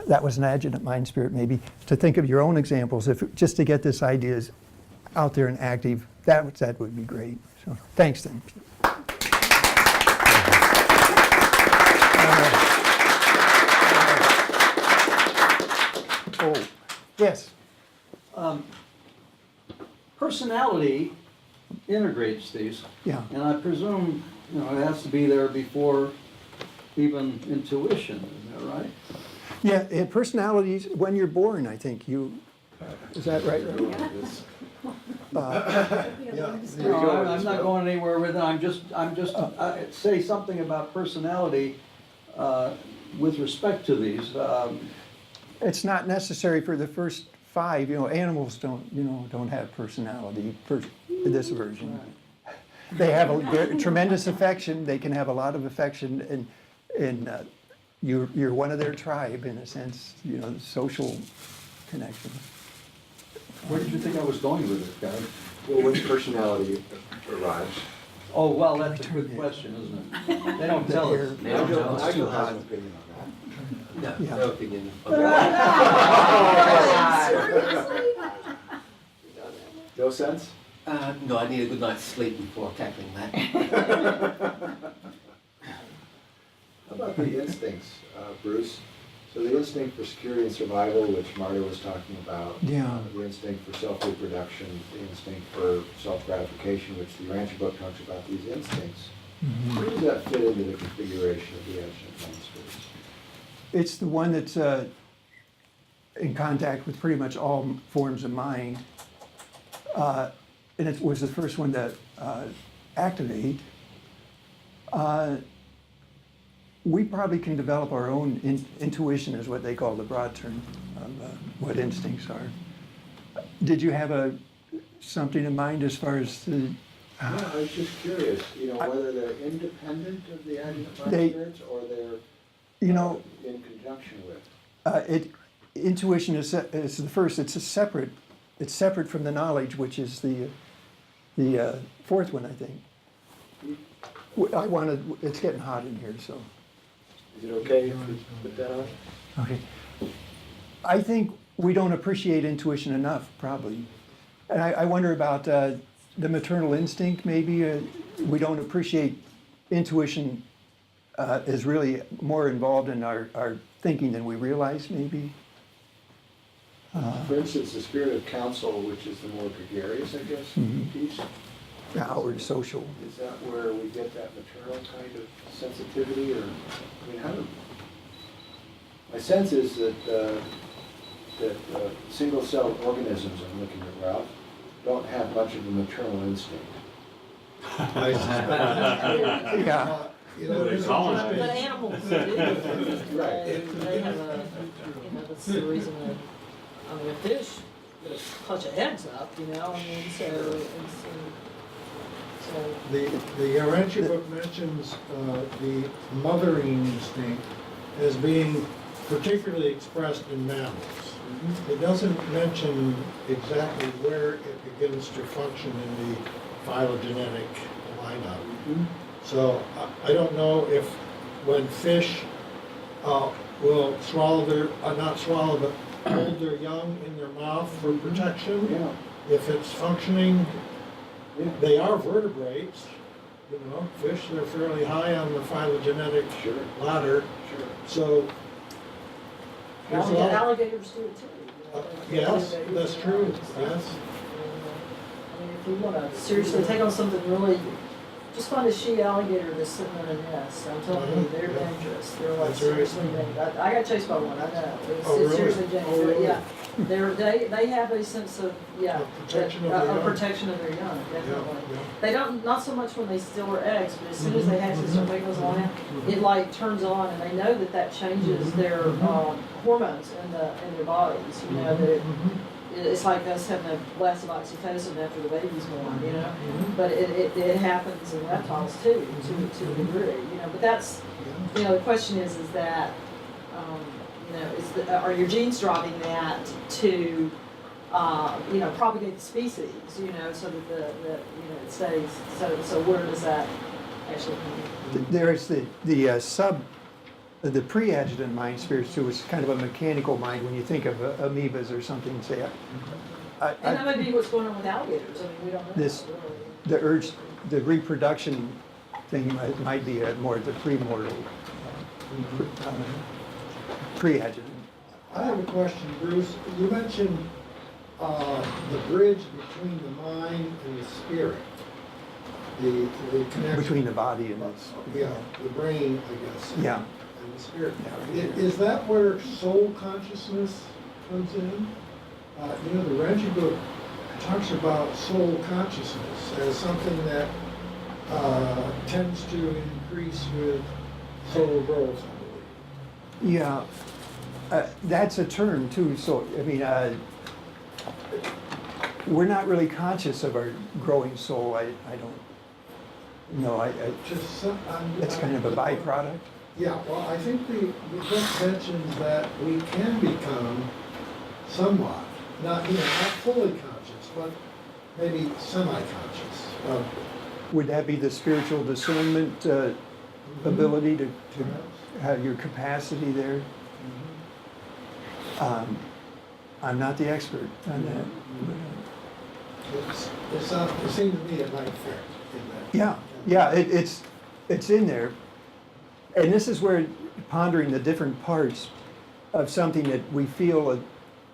that was an adjutant mind spirit maybe, to think of your own examples, just to get this ideas out there and active, that would be great. So thanks then. Oh, yes. Personality integrates these. Yeah. And I presume, it has to be there before even intuition, isn't that right? Yeah, personalities, when you're born, I think is that right? No, I'm not going anywhere with it. I'm just say something about personality with respect to these. It's not necessary for the first 5. Animals don't have personality for this version. They have a tremendous affection. They can have a lot of affection, and you're one of their tribe in a sense. Social connection. Where did you think I was going with this, guys? Well, when personality arrives, Oh, well, that's a good question, isn't it? They don't tell us. Nigel has an opinion on that. Yeah. No opinion. No sense? No, I need a good night's sleep before tackling that. How about the instincts, Bruce? So the instinct for security and survival, which Marta was talking about. Yeah. The instinct for self-reproduction, the instinct for self-gratification, which the Urantia book talks about these instincts. Mm-hmm. Where does that fit into the configuration of the adjutant mind spirits? It's the one that's in contact with pretty much all forms of mind. And it was the first one to activate. We probably can develop our own intuition, is what they call the broad term of what instincts are. Did you have something in mind as far as the... Yeah, I was just curious, whether they're independent of the adjutant mind spirits or they're in conjunction with. Intuition is the first. It's separate from the knowledge, which is the fourth one, I think. It's getting hot in here, so. Is it okay if we put that on? Okay. I think we don't appreciate intuition enough, probably. And I wonder about the maternal instinct, maybe. We don't appreciate intuition is really more involved in our thinking than we realize, maybe. For instance, the spirit of counsel, which is the more gregarious, I guess, piece. Outward social. Is that where we get that maternal kind of sensitivity, or my sense is that single-celled organisms, I'm looking at Ralph, don't have much of a maternal instinct. Yeah. But animals do. Right. They have that's the reason that, a fish, will clutch a eggs up, so. The Urantia book mentions the mothering instinct as being particularly expressed in mammals. Mm-hmm. It doesn't mention exactly where it begins to function in the phylogenetic lineup. Mm-hmm. So I don't know if when fish will swallow not swallow, but hold their young in their mouth for protection. Yeah. If it's functioning, they are vertebrates. Fish, they're fairly high on the phylogenetic ladder. Sure. So alligators do it too. Yes, that's true. Yes. If you want to seriously take on something really, just find a she alligator that's sitting in a nest. I'm telling you, they're dangerous. They're like That's seriously dangerous. I got chased by one. I know. It's really? seriously dangerous. Oh, really? Yeah, they have a sense of protection of their young. Protection of their young. Definitely. Yeah. They don't, not so much when they still are eggs, but as soon as they hatch and start making those land, it like turns on, and they know that changes their hormones in their bodies. That it's like us having a blast of oxytocin after the baby's born, But it happens in reptiles too, to a degree, But that's, the question is that, are your genes driving that to, propagate the species, so that it stays. So where does that actually come in? There is the the pre-adjutant mind spirits too is kind of a mechanical mind when you think of amoebas or something, say, And that might be what's going on with alligators, I mean, we don't know. This- really. the urge, the reproduction thing might be more the premortal, pre-adjutant. I have a question, Bruce. You mentioned the bridge between the mind and the spirit. The connection. Between the body and its. Yeah, the brain, I guess. Yeah. And the spirit. Yeah. Is that where soul consciousness comes in? You know, the Urantia book talks about soul consciousness as something that tends to increase with soul growth, I believe. Yeah, that's a term too, so, I mean, we're not really conscious of our growing soul, I don't, no, Just some, it's kind of a byproduct. Yeah, well, I think the book mentions that we can become somewhat, not fully conscious, but maybe semi-conscious. Would that be the spiritual discernment ability to have your capacity there? I'm not the expert on that. It seems to me it might fit in that. Yeah, it's in there. And this is where pondering the different parts of something that we feel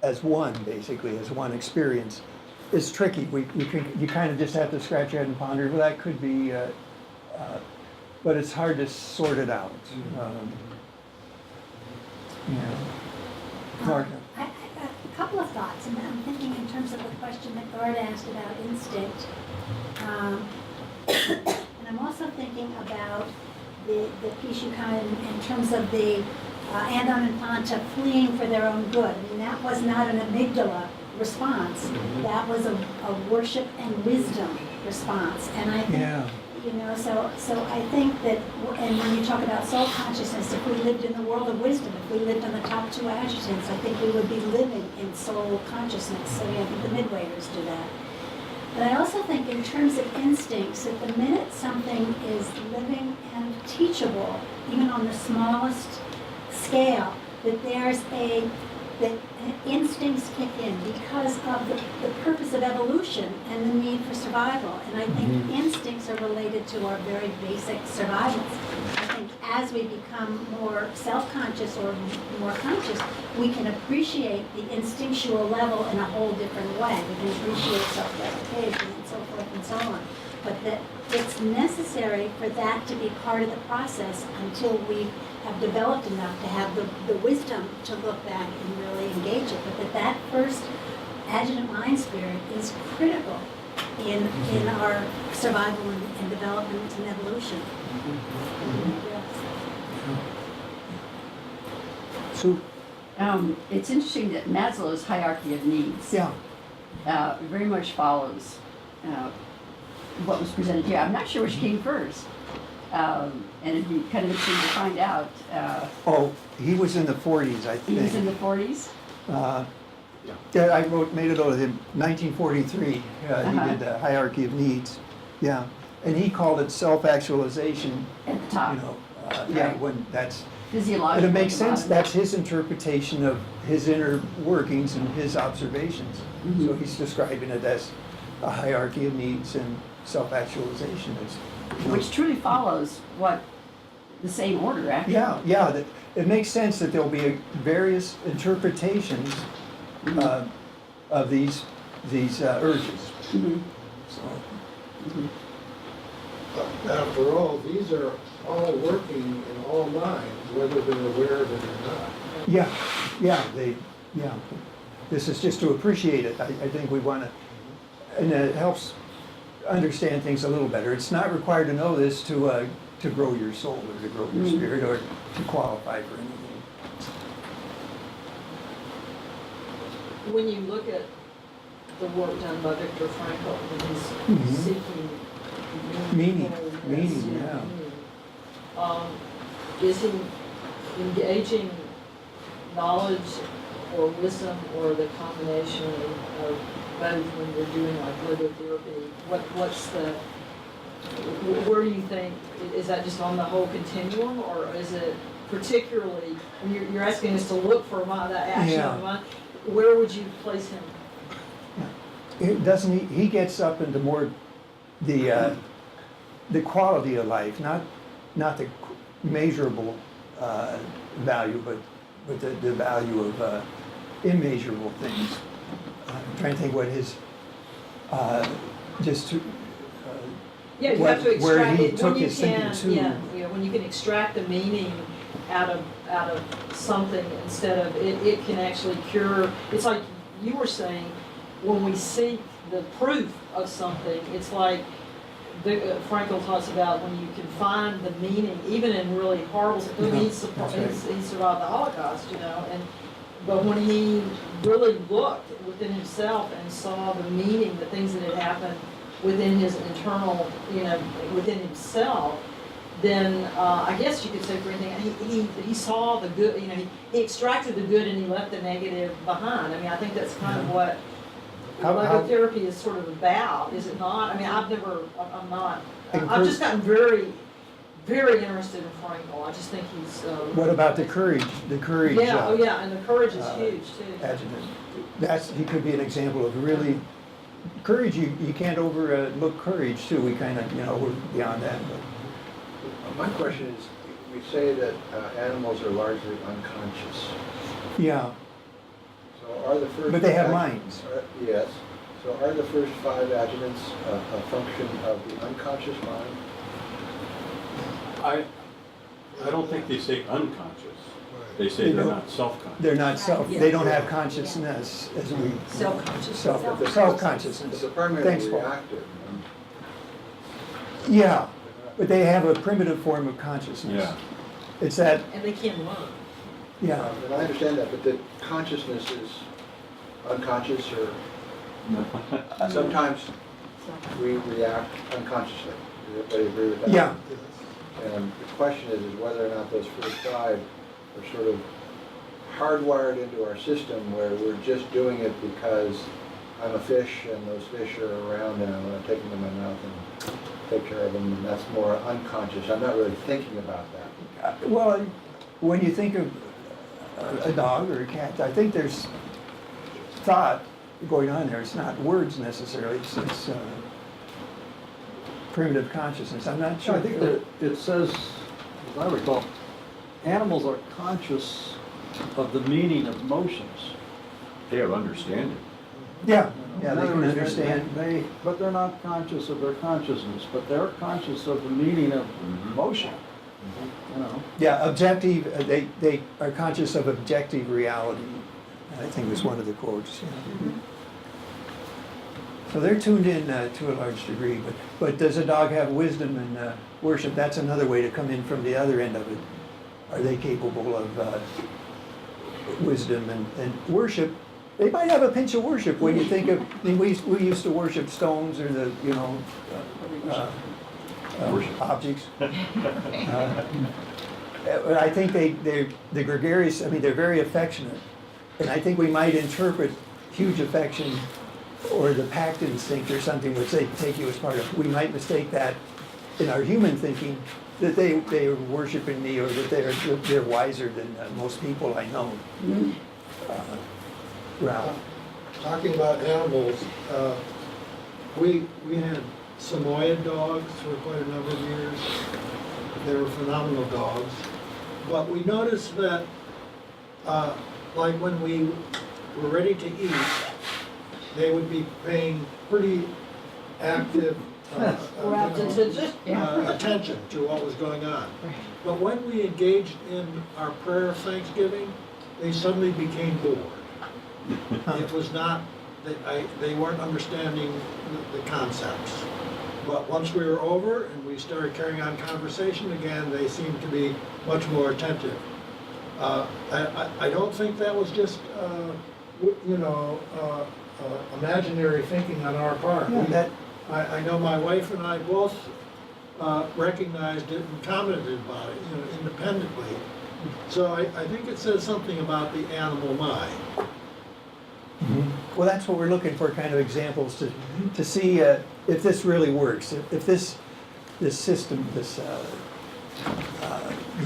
as one, basically, as one experience, is tricky. You kind of just have to scratch your head and ponder, well, that could be, but it's hard to sort it out. Mark? I a couple of thoughts, and I'm thinking in terms of the question that Gard asked about instinct. And I'm also thinking about the piece you kind of, in terms of the Andon and Fanta fleeing for their own good. I mean, that was not an amygdala response. That was a worship and wisdom response. And I think, Yeah. you know, so I think that, and when you talk about soul consciousness, if we lived in the world of wisdom, if we lived on the top two adjutants, I think we would be living in soul consciousness. So yeah, I think the midwayers do that. But I also think in terms of instincts, that the minute something is living and teachable, even on the smallest scale, that that instincts kick in because of the purpose of evolution and the need for survival. And I think instincts are related to our very basic survival. I think as we become more self-conscious or more conscious, we can appreciate the instinctual level in a whole different way. We can appreciate self-replication and so forth and so on. But that it's necessary for that to be part of the process until we have developed enough to have the wisdom to look back and really engage it. But that first adjutant mind spirit is critical in our survival and development and evolution. So, It's interesting that Maslow's hierarchy of needs very much follows what was presented here. I'm not sure which came first, and it'd be kind of interesting to find out. he was in the 40s, I think. He was in the 40s? Yeah, I made a note of him, 1943, he did the hierarchy of needs. Yeah, and he called it self-actualization. At the top. You know, Right. when that's, Physiological. and it makes at the sense, bottom. that's his interpretation of his inner workings and his observations. So he's describing it as a hierarchy of needs and self-actualization. Which truly follows what the same order, actually. Yeah, it makes sense that there'll be various interpretations of these urges. So, After all, these are all working in all minds, whether they're aware of it or not. yeah. This is just to appreciate it. I think we want to, and it helps understand things a little better. It's not required to know this to grow your soul or to grow your spirit or to qualify for anything. When you look at the work done by Viktor Frankl, when he's seeking Meaning, meaningfulness, is he engaging knowledge or wisdom or the combination of both when you're doing like logotherapy? Where do you think, is that just on the whole continuum, or is it particularly, when you're asking us to look for that action Yeah. of the mind, where would you place him? Doesn't he gets up into more the quality of life, not the measurable value, but the value of immeasurable things. I'm trying to think what his just to, Yeah, you what- have to where extract he it, took when you his thinking can, to. yeah, when you can extract the meaning out of something instead of, it can actually cure, it's like you were saying, when we seek the proof of something, it's like, Frankl talks about when you can find the meaning, even in really horrible, I mean, he survived the Holocaust, but when he really looked within himself and saw the meaning, the things that had happened within his internal, within himself, then I guess you could say for anything, he saw the good, he extracted the good and he left the negative behind. I mean, I think that's kind of what logotherapy is sort of about, is it not? I mean, I've just gotten very, very interested in Frankl. I just think he's. What about the courage? The courage. Yeah, oh yeah, and the courage is huge too. Adjutant. He could be an example of really courage. You can't overlook courage too. We kind of we're beyond that. But. My question is, we say that animals are largely unconscious. Yeah. So are the first... But they have minds. Yes. So are the first 5 adjutants a function of the unconscious mind? I don't think they say unconscious. They say they're not self-conscious. They're not they don't have consciousness as we... Self-conscious. Self-consciousness. It's a primarily Thanks, Paul. reactive. Yeah, but they have a primitive form of consciousness. Yeah. It's that, And they can learn. yeah. And I understand that, but the consciousness is unconscious, or sometimes we react unconsciously. Does everybody agree with that? Yeah. And the question is whether or not those first 5 are sort of hardwired into our system, where we're just doing it because I'm a fish and those fish are around and I want to take them in my mouth and take care of them, and that's more unconscious. I'm not really thinking about that. Well, when you think of a dog or a cat, I think there's thought going on there. It's not words necessarily. It's primitive consciousness. I'm not sure. I think that it says, as I recall, animals are conscious of the meaning of motions. They have understanding. Yeah, In they other can words, understand. but they're not conscious of their consciousness, but they're conscious of the meaning of motion. Yeah, objective. They are conscious of objective reality. I think was one of the quotes. Yeah. So they're tuned in to a large degree. But does a dog have wisdom and worship? That's another way to come in from the other end of it. Are they capable of wisdom and worship? They might have a pinch of worship when you think of. I mean, we used to worship stones or the objects. I think the gregarious. I mean, they're very affectionate, and I think we might interpret huge affection or the pact instinct or something which they take you as part of. We might mistake that in our human thinking that they are worshiping me or that they're wiser than most people I know. Ralph. Talking about animals, we had Samoyed dogs for quite a number of years. They were phenomenal dogs. But we noticed that, like when we were ready to eat, they would be paying pretty active attention to what was going on. But when we engaged in our prayer of thanksgiving, they suddenly became bored. It was not, they weren't understanding the concepts. But once we were over and we started carrying on conversation again, they seemed to be much more attentive. I don't think that was just, imaginary thinking on our part. Yeah, I know my wife and I both recognized it and commented about it, independently. So I think it says something about the animal mind. Well, that's what we're looking for, kind of examples to see if this really works. If this system,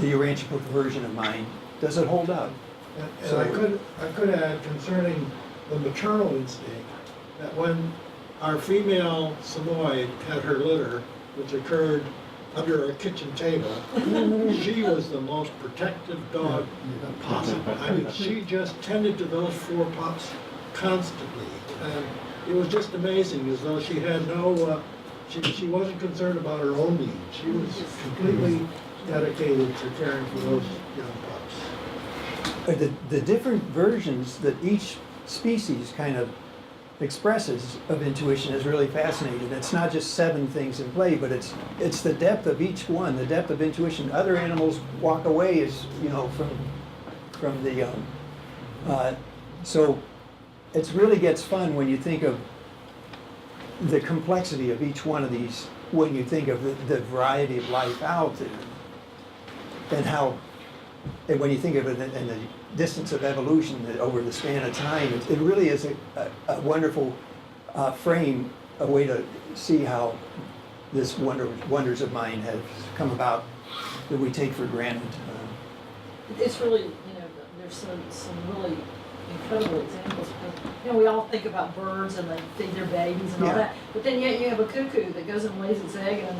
the Urantia book version of mine, does it hold up? And So- I could add concerning the maternal instinct, that when our female Samoyed had her litter, which occurred under a kitchen table, she was the most protective dog possible. I mean, she just tended to those 4 pups constantly. And it was just amazing, as though she had no, she wasn't concerned about her own needs. She was completely dedicated to caring for those young pups. The different versions that each species kind of expresses of intuition is really fascinating. It's not just 7 things in play, but it's the depth of each one, the depth of intuition. Other animals walk away as, you know, from the, so it really gets fun when you think of the complexity of each one of these, when you think of the variety of life out there, and how, and when you think of it in the distance of evolution that over the span of time, it really is a wonderful frame, a way to see how this wonders of mind have come about that we take for granted. It's really, there's some really incredible examples. We all think about birds and they feed their babies and all Yeah. that, but then yet you have a cuckoo that goes and lays its egg and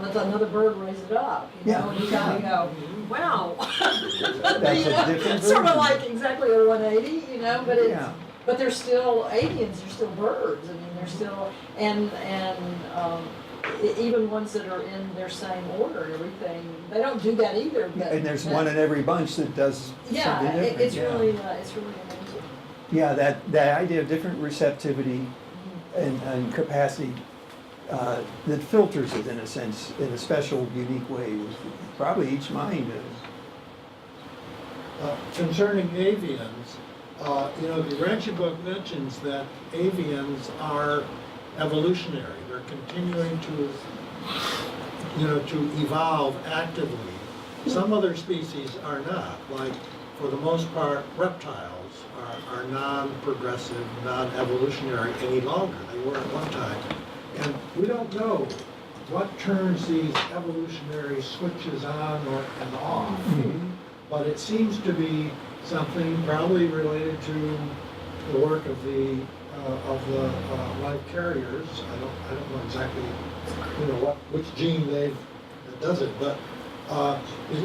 lets another bird raise it up, Yeah. and you kind of go, wow. That's a different Sort of version. like exactly a 180, but it's, Yeah. but they're still aliens, they're still birds, I mean, they're still, and even ones that are in their same order and everything, they don't do that either, but. And there's one in every bunch that does Yeah, something different. it's yeah. really amazing. Yeah, that idea of different receptivity and capacity that filters it in a sense, in a special, unique way, is probably each mind is. Concerning avians, the Urantia book mentions that avians are evolutionary. They're continuing to evolve actively. Some other species are not, like, for the most part, reptiles are non-progressive, non-evolutionary any longer. They were at one time. And we don't know what turns these evolutionary switches on and off. But it seems to be something probably related to the work of the life carriers. I don't know exactly, which gene that does it, but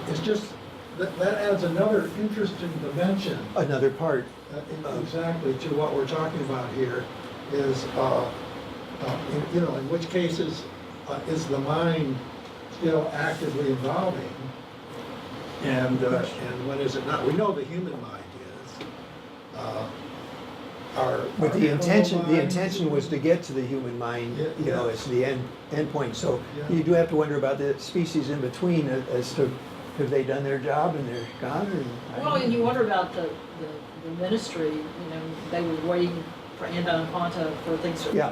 it's just that adds another interesting dimension. Another part. Exactly to what we're talking about here is, in which cases is the mind still actively evolving, and when is it not? We know the human mind is. But the animal intention minds- was to get to the human mind, Yeah. as the end point. So Yeah. you do have to wonder about the species in between as to have they done their job and they're gone, or I Well, don't and know. you wonder about the ministry, they were waiting for Anta and Quanta for things to Yeah.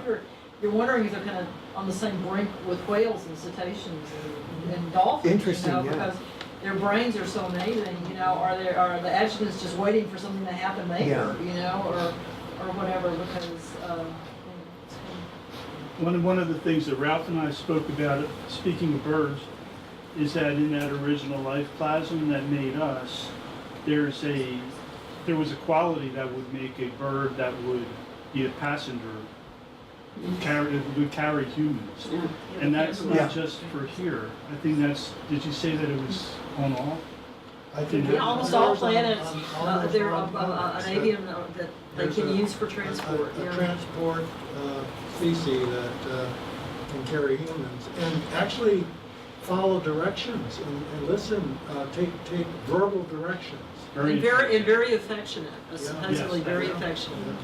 You're wondering if they're kind of on the same brink with whales and cetaceans and dolphins. Interesting, yeah. Because their brains are so amazing, are the adjutants just waiting for something to happen later, or whatever, because, One of the things that Ralph and I spoke about, speaking of birds, is that in that original life plasm that made us, there was a quality that would make a bird that would be a passenger, would carry humans. And that's Yeah. not just for here. I think did you say that it was on all? I think yeah, almost all there's planets, almost they're all an planets avian that they there's can a- use for transport. a yeah. transport species that can carry humans, and actually follow directions and listen, take verbal directions. And very affectionate, supposedly Yes. very affectionate.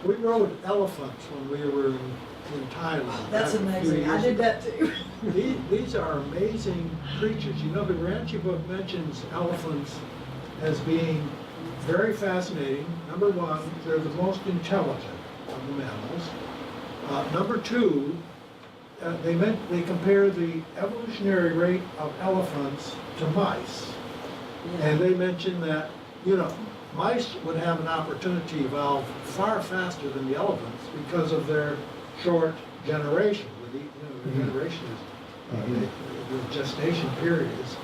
We rode elephants when we were in Thailand. That's back a few amazing. I years did ago. that too. These are amazing creatures. The Urantia book mentions elephants as being very fascinating. Number one, they're the most intelligent of the mammals. Number two, they compare the evolutionary rate of elephants to mice. And they mention that, mice would have an opportunity to evolve far faster than the elephants because of their short generation. The generation The gestation period is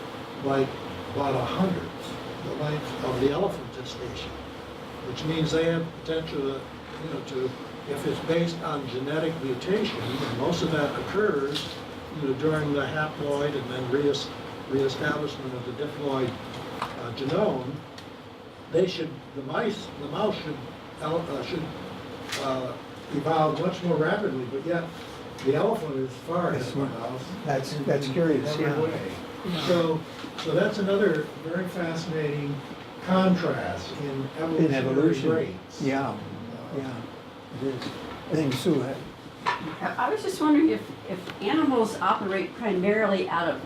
like about 100, the length of the elephant gestation, which means they have potential to, if it's based on genetic mutation, and most of that occurs, during the haploid and then reestablishment of the diploid genome, the mouse should evolve much more rapidly, but yet the elephant is far ahead of the mouse. That's curious, in every yeah. way. So that's another very fascinating contrast in evolutionary rates. Yeah, yeah, it is. I think Sue had. I was just wondering if animals operate primarily out of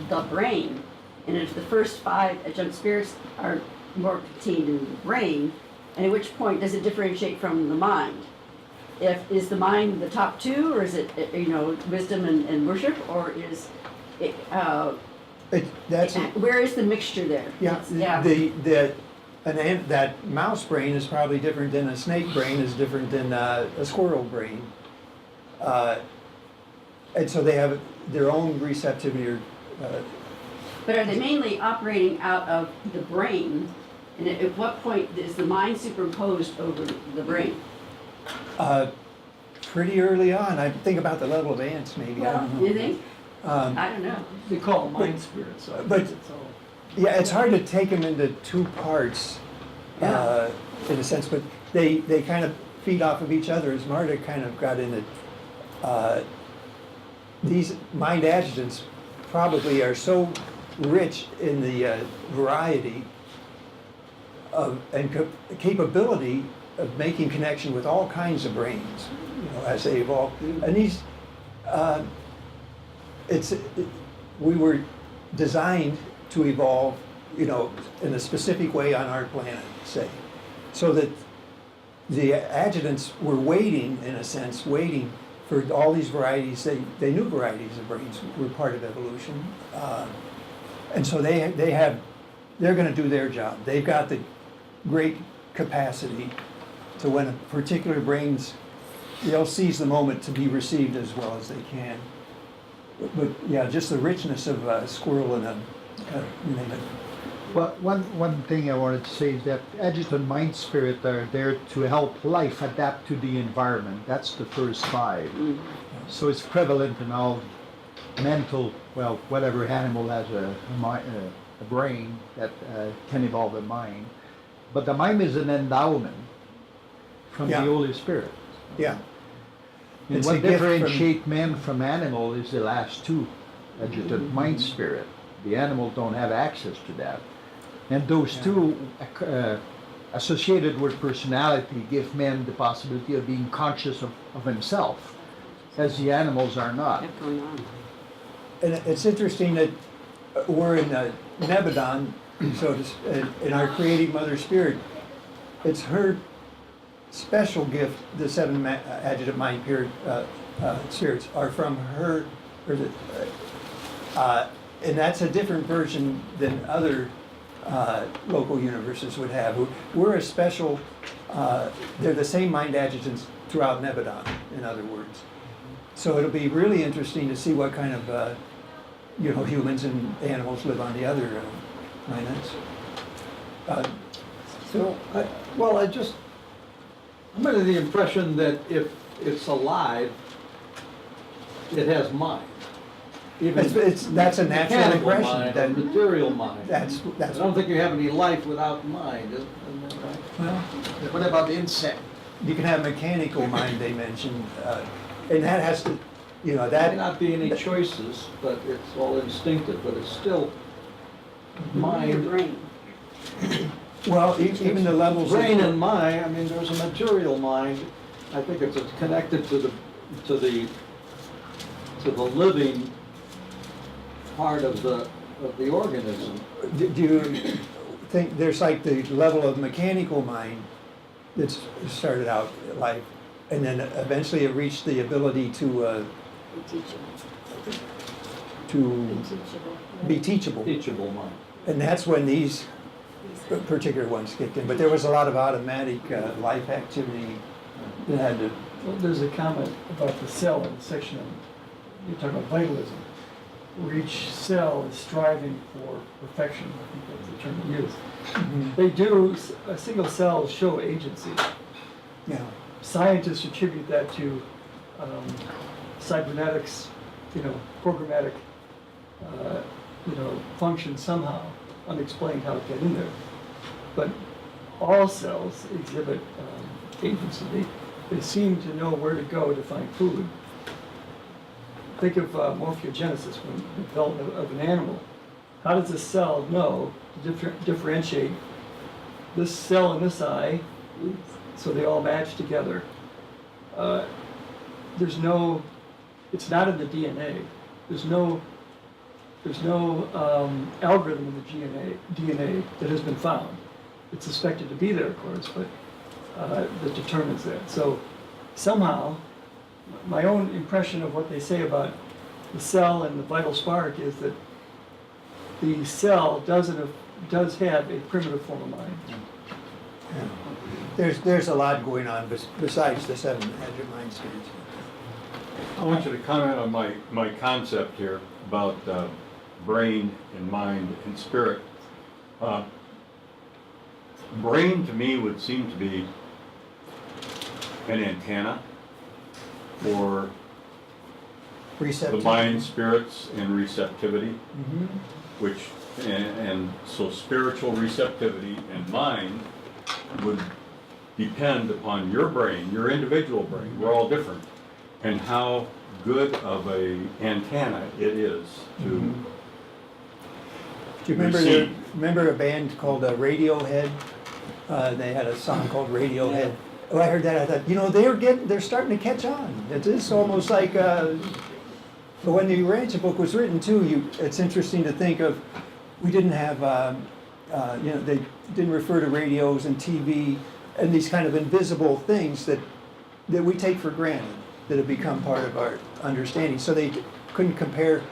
the brain, and if the first 5 adjunct spirits are more contained in the brain, and at which point does it differentiate from the mind? Is the mind the top 2, or is it, wisdom and worship, or is it, where is the mixture there? Yeah, that mouse brain is probably different than a snake brain, is different than a squirrel brain. And so they have their own receptivity. But are they mainly operating out of the brain? And at what point is the mind superimposed over the brain? Pretty early on. I think about the level of ants, maybe. I don't know. You think? I don't know. They call them mind spirits, so I but- guess it's all. Yeah, it's hard to take them into 2 parts, in a sense, but they kind of feed off of each other. As Marta kind of got into, these mind adjutants probably are so rich in the variety of and capability of making connection with all kinds of brains, as they evolve. And these, we were designed to evolve, in a specific way on our planet, say, so that the adjutants were waiting, in a sense, waiting for all these varieties. They knew varieties of brains were part of evolution, and so they're going to do their job. They've got the great capacity to, when a particular brain's, they'll seize the moment to be received as well as they can. But yeah, just the richness of a squirrel and you name it. Well, one thing I wanted to say is that adjutant mind spirit are there to help life adapt to the environment. That's the first 5. Mm-hmm. So it's prevalent in all mental, well, whatever animal has a brain that can evolve a mind. But the mind is an endowment from Yeah. the Holy Spirit. Yeah. And It's a what gift from- differentiates man from animal is the last 2, adjutant mind spirit. The animal don't have access to that. And those 2 associated with personality give man the possibility of being conscious of himself, as the animals are not. What's going on? And it's interesting that we're in Nebadon, so in our creating Mother Spirit, it's her special gift. The 7 adjutant mind spirits are from her, and that's a different version than other local universes would have. We're a special, they're the same mind adjutants throughout Nebadon, in other words. So it'll be really interesting to see what kind of, humans and animals live on the other planets. I'm under the impression that if it's alive, it has mind. Even That's a natural mechanical impression. mind or material mind. That's I don't think you have any life without mind, isn't that right? well, What about the insect? you can have mechanical mind, they mentioned, and that has to, There that. may not be any choices, but it's all instinctive, but it's still Your mind. brain. Well, even the levels. of- Brain and mind, I mean, there's a material mind. I think it's connected to the living part of the organism. Do you think there's like the level of mechanical mind that's started out life, and then eventually it reached the ability to be teachable, Teachable mind. and that's when these particular ones kicked in. But there was a lot of automatic life activity that had to. Well, there's a comment about the cell in the section, you're talking about vitalism. where each cell is striving for perfection, I think that's the term they use. They do, a single cell show agency. Yeah. Scientists attribute that to cybernetics, programmatic, function somehow, unexplained how it got in there. But all cells exhibit agency. They seem to know where to go to find food. Think of morphogenesis, when the development of an animal. How does a cell know to differentiate this cell and this eye so they all match together? It's not in the DNA. There's no algorithm in the DNA that has been found. It's suspected to be there, of course, but that determines that. So somehow, my own impression of what they say about the cell and the vital spark is that the cell does have a primitive form of mind. Yeah. There's a lot going on besides the 7 Adjutant mind states. I want you to comment on my concept here about brain and mind and spirit. Brain to me would seem to be an antenna for the mind, spirits, and receptivity, and so spiritual receptivity and mind would depend upon your brain, your individual brain. We're all different, and how good of a antenna it is to. Do you remember a band called Radiohead? They had a song called Radiohead. Oh, I heard that. I thought, they're starting to catch on. It's almost like, but when the Urantia book was written too, it's interesting to think of. We didn't have, they didn't refer to radios and TV and these kind of invisible things that we take for granted that have become part of our understanding. So they couldn't compare,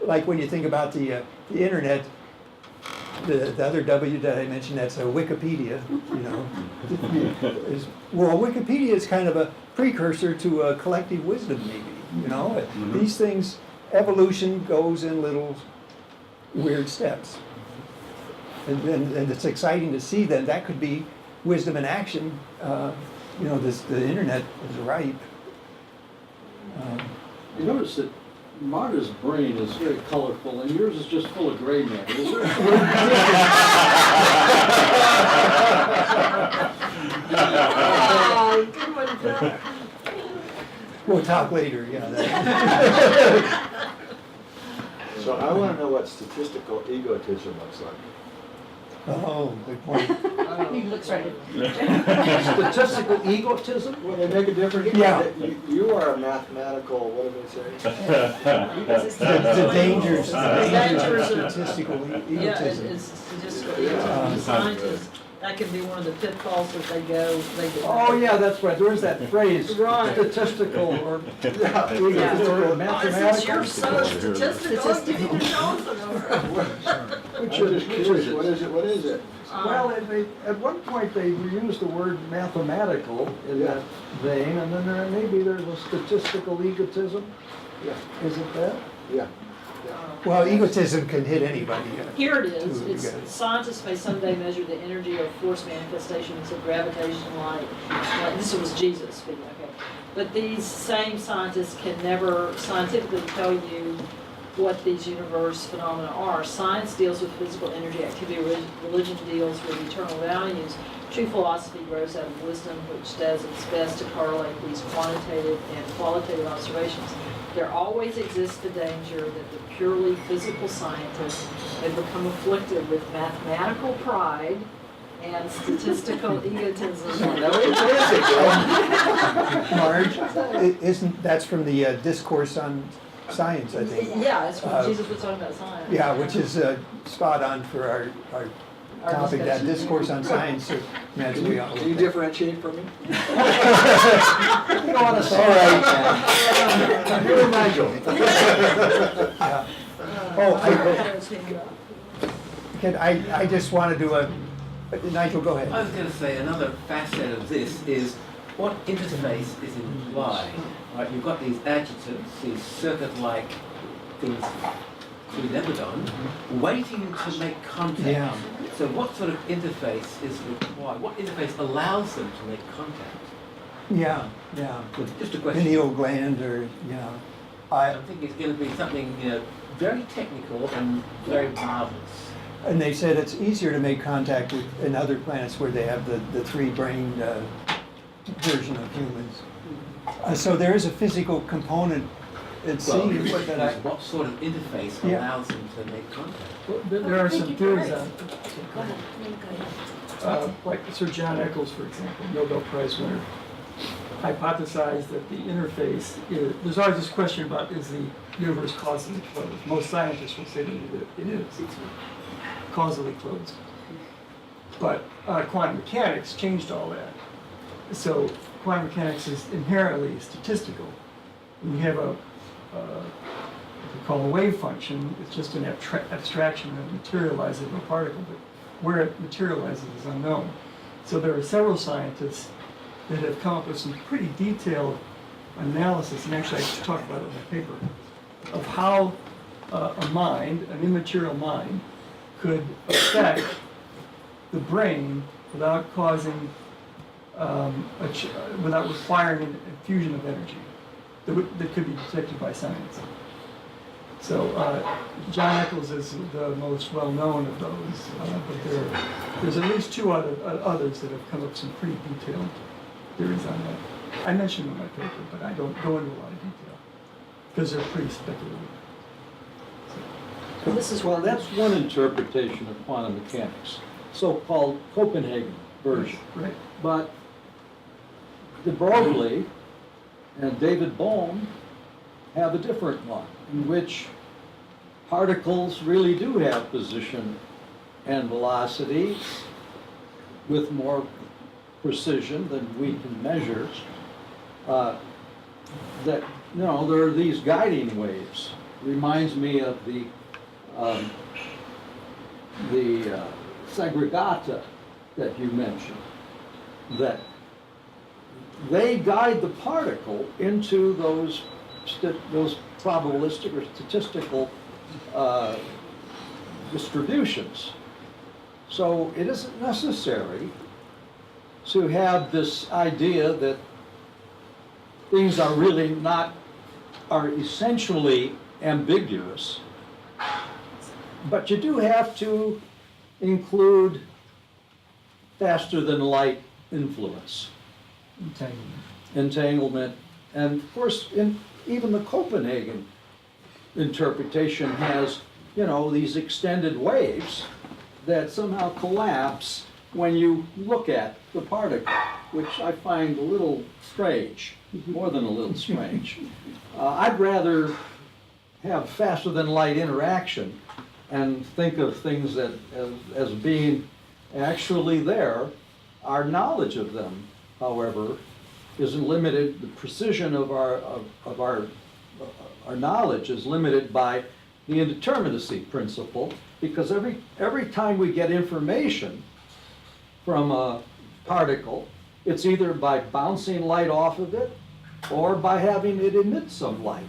like when you think about the internet. The other W that I mentioned, that's Wikipedia, Wikipedia is kind of a precursor to a collective wisdom, maybe, These things, evolution goes in little weird steps. And it's exciting to see that could be wisdom in action. The internet is ripe. You notice that Marta's brain is very colorful, and yours is just full of gray matter. Is there? Good one, Phil. We'll talk later, yeah. So I want to know what statistical egotism looks like. Oh, good point. He looks right at Statistical egotism? Will they make a difference? Yeah. You are a mathematical, what do they say? The dangers of of statistical Yeah, egotism. it's statistical egotism. Scientists, that can be one of the pitfalls that they go. Oh, yeah, that's right. There is that phrase, Right. statistical or Since mathematical. you're so statistical, you need to know something. I'm just curious, what is it? Well, at one point they used the word mathematical in that vein, and then there's a statistical egotism. Yeah, Is it that? yeah. Well, egotism can hit anybody. Here it is. Ooh, you got it. Scientists may someday measure the energy or force manifestations of gravitation, light. This was Jesus speaking, okay. But these same scientists can never scientifically tell you what these universe phenomena are. Science deals with physical energy, activity, religion deals with eternal values. True philosophy grows out of wisdom, which does its best to correlate these quantitative and qualitative observations. There always exists the danger that the purely physical scientists may become afflicted with mathematical pride and statistical egotism. Marge, that's from the Discourse on Science, I think. Yeah, it's when Jesus was talking about science. Yeah, which is spot on for our topic, that discussion. Discourse on Science. Can you differentiate for me? You want to say All right. You and Nigel. Yeah. I just want to do Nigel, go ahead. I was going to say another facet of this is what interface is implied. Right, you've got these adjutants, these circuit-like things clearly never done, waiting to make contact. Yeah. So what sort of interface is required? What interface allows them to make contact? Yeah, yeah. Just a question. Pineal gland or, yeah. I think it's going to be something, very technical and very marvelous. And they said it's easier to make contact with in other planets where they have the three-brained version of humans. So there is a physical component, it Well, the seems, question that is what sort of interface Yeah. allows them to make contact? Well, there are some theories on, Go ahead, go ahead. like Sir John Eccles, for example, Nobel Prize winner, hypothesized that the interface is, there's always this question about is the universe causally closed? Most scientists will say that it is causally closed. But quantum mechanics changed all that. So quantum mechanics is inherently statistical. When you have what we call a wave function, it's just an abstraction that materializes in a particle, but where it materializes is unknown. So there are several scientists that have come up with some pretty detailed analysis, and actually I talk about it in my paper, of how a mind, an immaterial mind, could affect the brain without causing, without requiring an infusion of energy that could be detected by science. So John Eccles is the most well-known of those, but there's at least two others that have come up with some pretty detailed theories on that. I mentioned them in my paper, but I don't go into a lot of detail because they're pretty speculative. Well, that's one interpretation of quantum mechanics, so-called Copenhagen version. Right. But de Broglie and David Bohm have a different one, in which particles really do have position and velocity with more precision than we can measure. That, there are these guiding waves. Reminds me of the segregata that you mentioned, that they guide the particle into those probabilistic or statistical distributions. So it isn't necessary to have this idea that things are essentially ambiguous, but you do have to include faster than light influence, entanglement, and of course, even the Copenhagen interpretation has, these extended waves that somehow collapse when you look at the particle, which I find a little strange, more than a little strange. I'd rather have faster than light interaction and think of things as being actually there. Our knowledge of them, however, is limited. The precision of our knowledge is limited by the indeterminacy principle, because every time we get information from a particle, it's either by bouncing light off of it or by having it emit some light,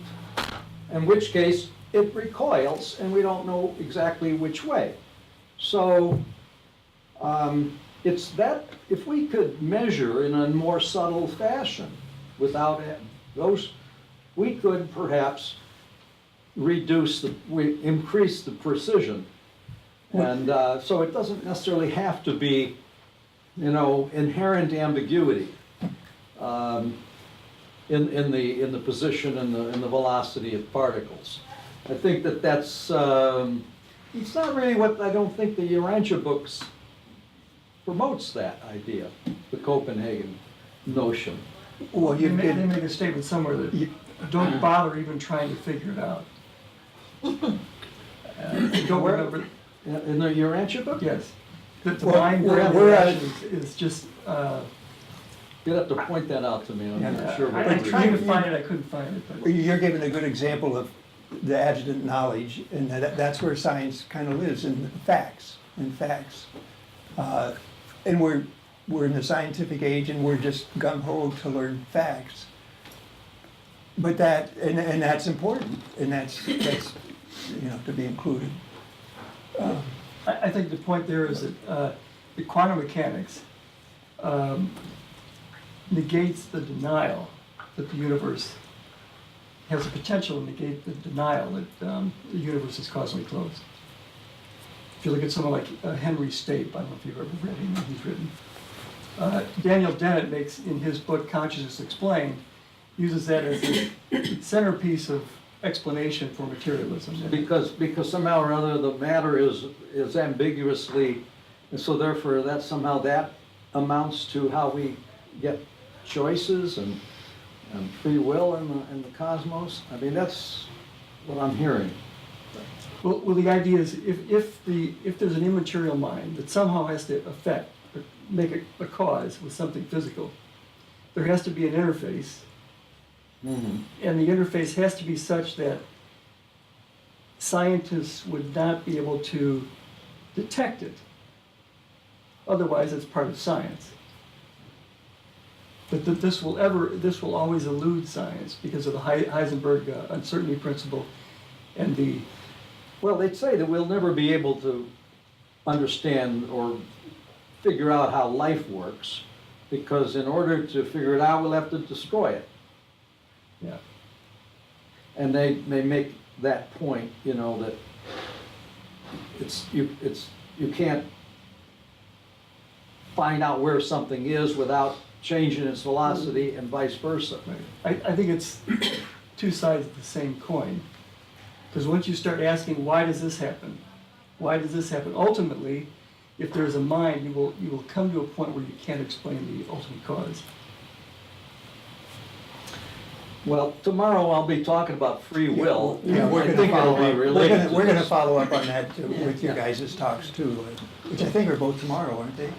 in which case it recoils and we don't know exactly which way. So it's that if we could measure in a more subtle fashion without those, we could perhaps increase the precision. And so it doesn't necessarily have to be, inherent ambiguity in the position and the velocity of particles. I think that's it's not really what I don't think the Urantia books promotes that idea, the Copenhagen notion. well, They make a statement somewhere that don't bother even trying to figure it out. Don't remember. In the Urantia book? Yes. That the Well, mind we're at reaction is just. You'll have to point that out to me, I'm not sure. I tried to find it, I couldn't find it, but. You're giving a good example of the adjutant knowledge, and that's where science kind of lives, in facts. And we're in the scientific age, and we're just gung-ho to learn facts. But and that's important, and that's to be included. I think the point there is that the quantum mechanics negates the denial that the universe has the potential to negate the denial that the universe is causally closed. If you look at someone like Henry Stape, I don't know if you've ever read him, he's written. Daniel Dennett makes, in his book Consciousness Explained, uses that as the centerpiece of explanation for materialism. Because somehow or other the matter is ambiguously, and so therefore that somehow that amounts to how we get choices and free will in the cosmos. I mean, that's what I'm hearing. Well, the idea is if there's an immaterial mind that somehow has to affect or make a cause with something physical, there has to be an interface. Mm-hmm. And the interface has to be such that scientists would not be able to detect it. Otherwise, it's part of science. But that this will always elude science because of the Heisenberg uncertainty principle and the. Well, they'd say that we'll never be able to understand or figure out how life works, because in order to figure it out, we'll have to destroy it. Yeah. And they make that point, that you can't find out where something is without changing its velocity and vice versa. Right. I think it's two sides of the same coin. Because once you start asking, why does this happen? Why does this happen? Ultimately, if there's a mind, you will come to a point where you can't explain the ultimate cause. Well, tomorrow I'll be talking about free will. Yeah, I think it'll be related to we're going to this. follow up on that too, with your guys' talks too, which I think are both tomorrow, aren't they?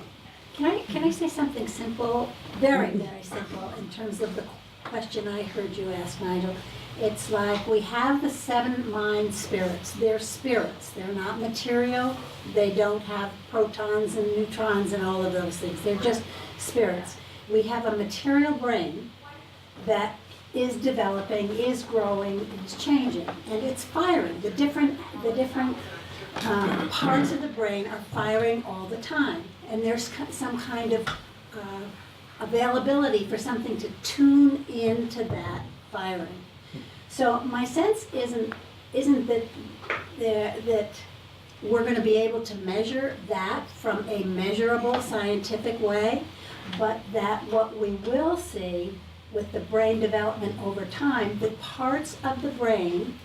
Can I say something simple, very, very simple, in terms of the question I heard you ask, Nigel? It's like we have the 7 mind spirits. They're spirits. They're not material. They don't have protons and neutrons and all of those things. They're just spirits. We have a material brain that is developing, is growing, is changing, and it's firing. The different parts of the brain are firing all the time, and there's some kind of availability for something to tune into that firing. So my sense isn't that we're going to be able to measure that from a measurable scientific way, but that what we will see with the brain development over time, the parts of the brain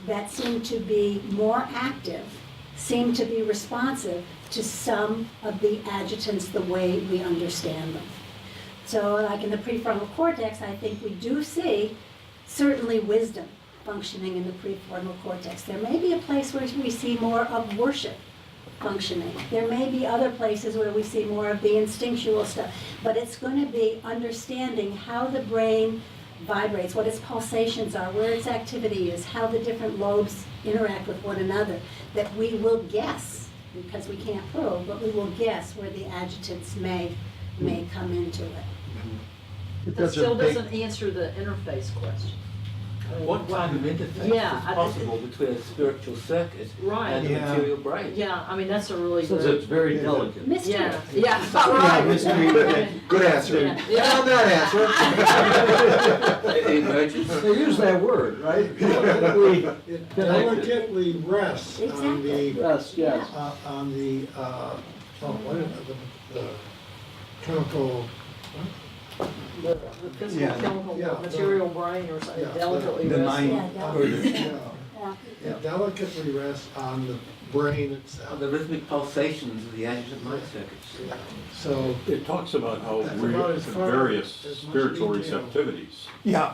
that seem to be more active seem to be responsive to some of the adjutants the way we understand them. So like in the prefrontal cortex, I think we do see certainly wisdom functioning in the prefrontal cortex. There may be a place where we see more of worship functioning. There may be other places where we see more of the instinctual stuff, but it's going to be understanding how the brain vibrates, what its pulsations are, where its activity is, how the different lobes interact with one another, that we will guess, because we can't prove, but we will guess where the adjutants may come into it. That still doesn't answer the interface question. What kind of interface Yeah, is possible between a spiritual circuit Right. and a Yeah. material brain? Yeah, I mean, that's a really Since good. it's very delicate. Mystery. Yeah, yeah, Yeah, right. mystery, Good answer. Yeah. Found that answer. It emerges. They use that word, right? It Connected. delicately rests on Exactly. the, Yes, yes. what is it, the chemical, The physical, Yeah. chemical, Yeah. material brain or something, Yeah. delicately the rested. mind, Yeah, or the, yeah. it delicately rests on the brain Are itself. the rhythmic pulsations of the adjacent mind circuits. So, It talks about how That's we about have as far various as much spiritual detail. receptivities. yeah,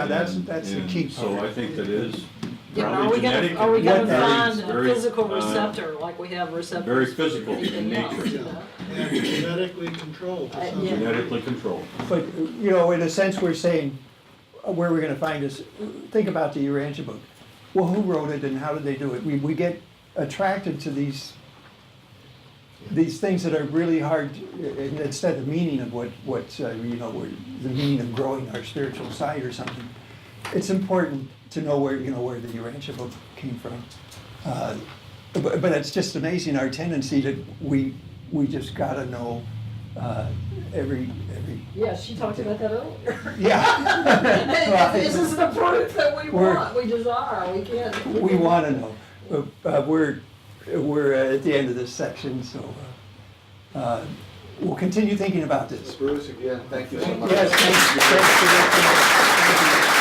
that's the And key so part. I think that is Yeah, are probably we gonna, genetic. are we gonna and very- find a very, physical uh, receptor like we have receptors? very for physical in anything else, nature. you know? and genetically controlled to some Yeah. degree. Genetically controlled. But, in a sense, we're saying, where we're gonna find this, think about the Urantia book. Well, who wrote it and how did they do it? We get attracted to these things that are really hard, instead of the meaning of the meaning of growing our spiritual side or something. it's important to know where, where the Urantia book came from. But it's just amazing, our tendency to, we just gotta know every. Yeah, she talked about that earlier. Yeah. This is the proof that we We're- want, we desire, we can't. We wanna know. We're at the end of this section, so we'll continue thinking about this. Bruce, again, thank you so much. Yes, thanks for that. Thank you.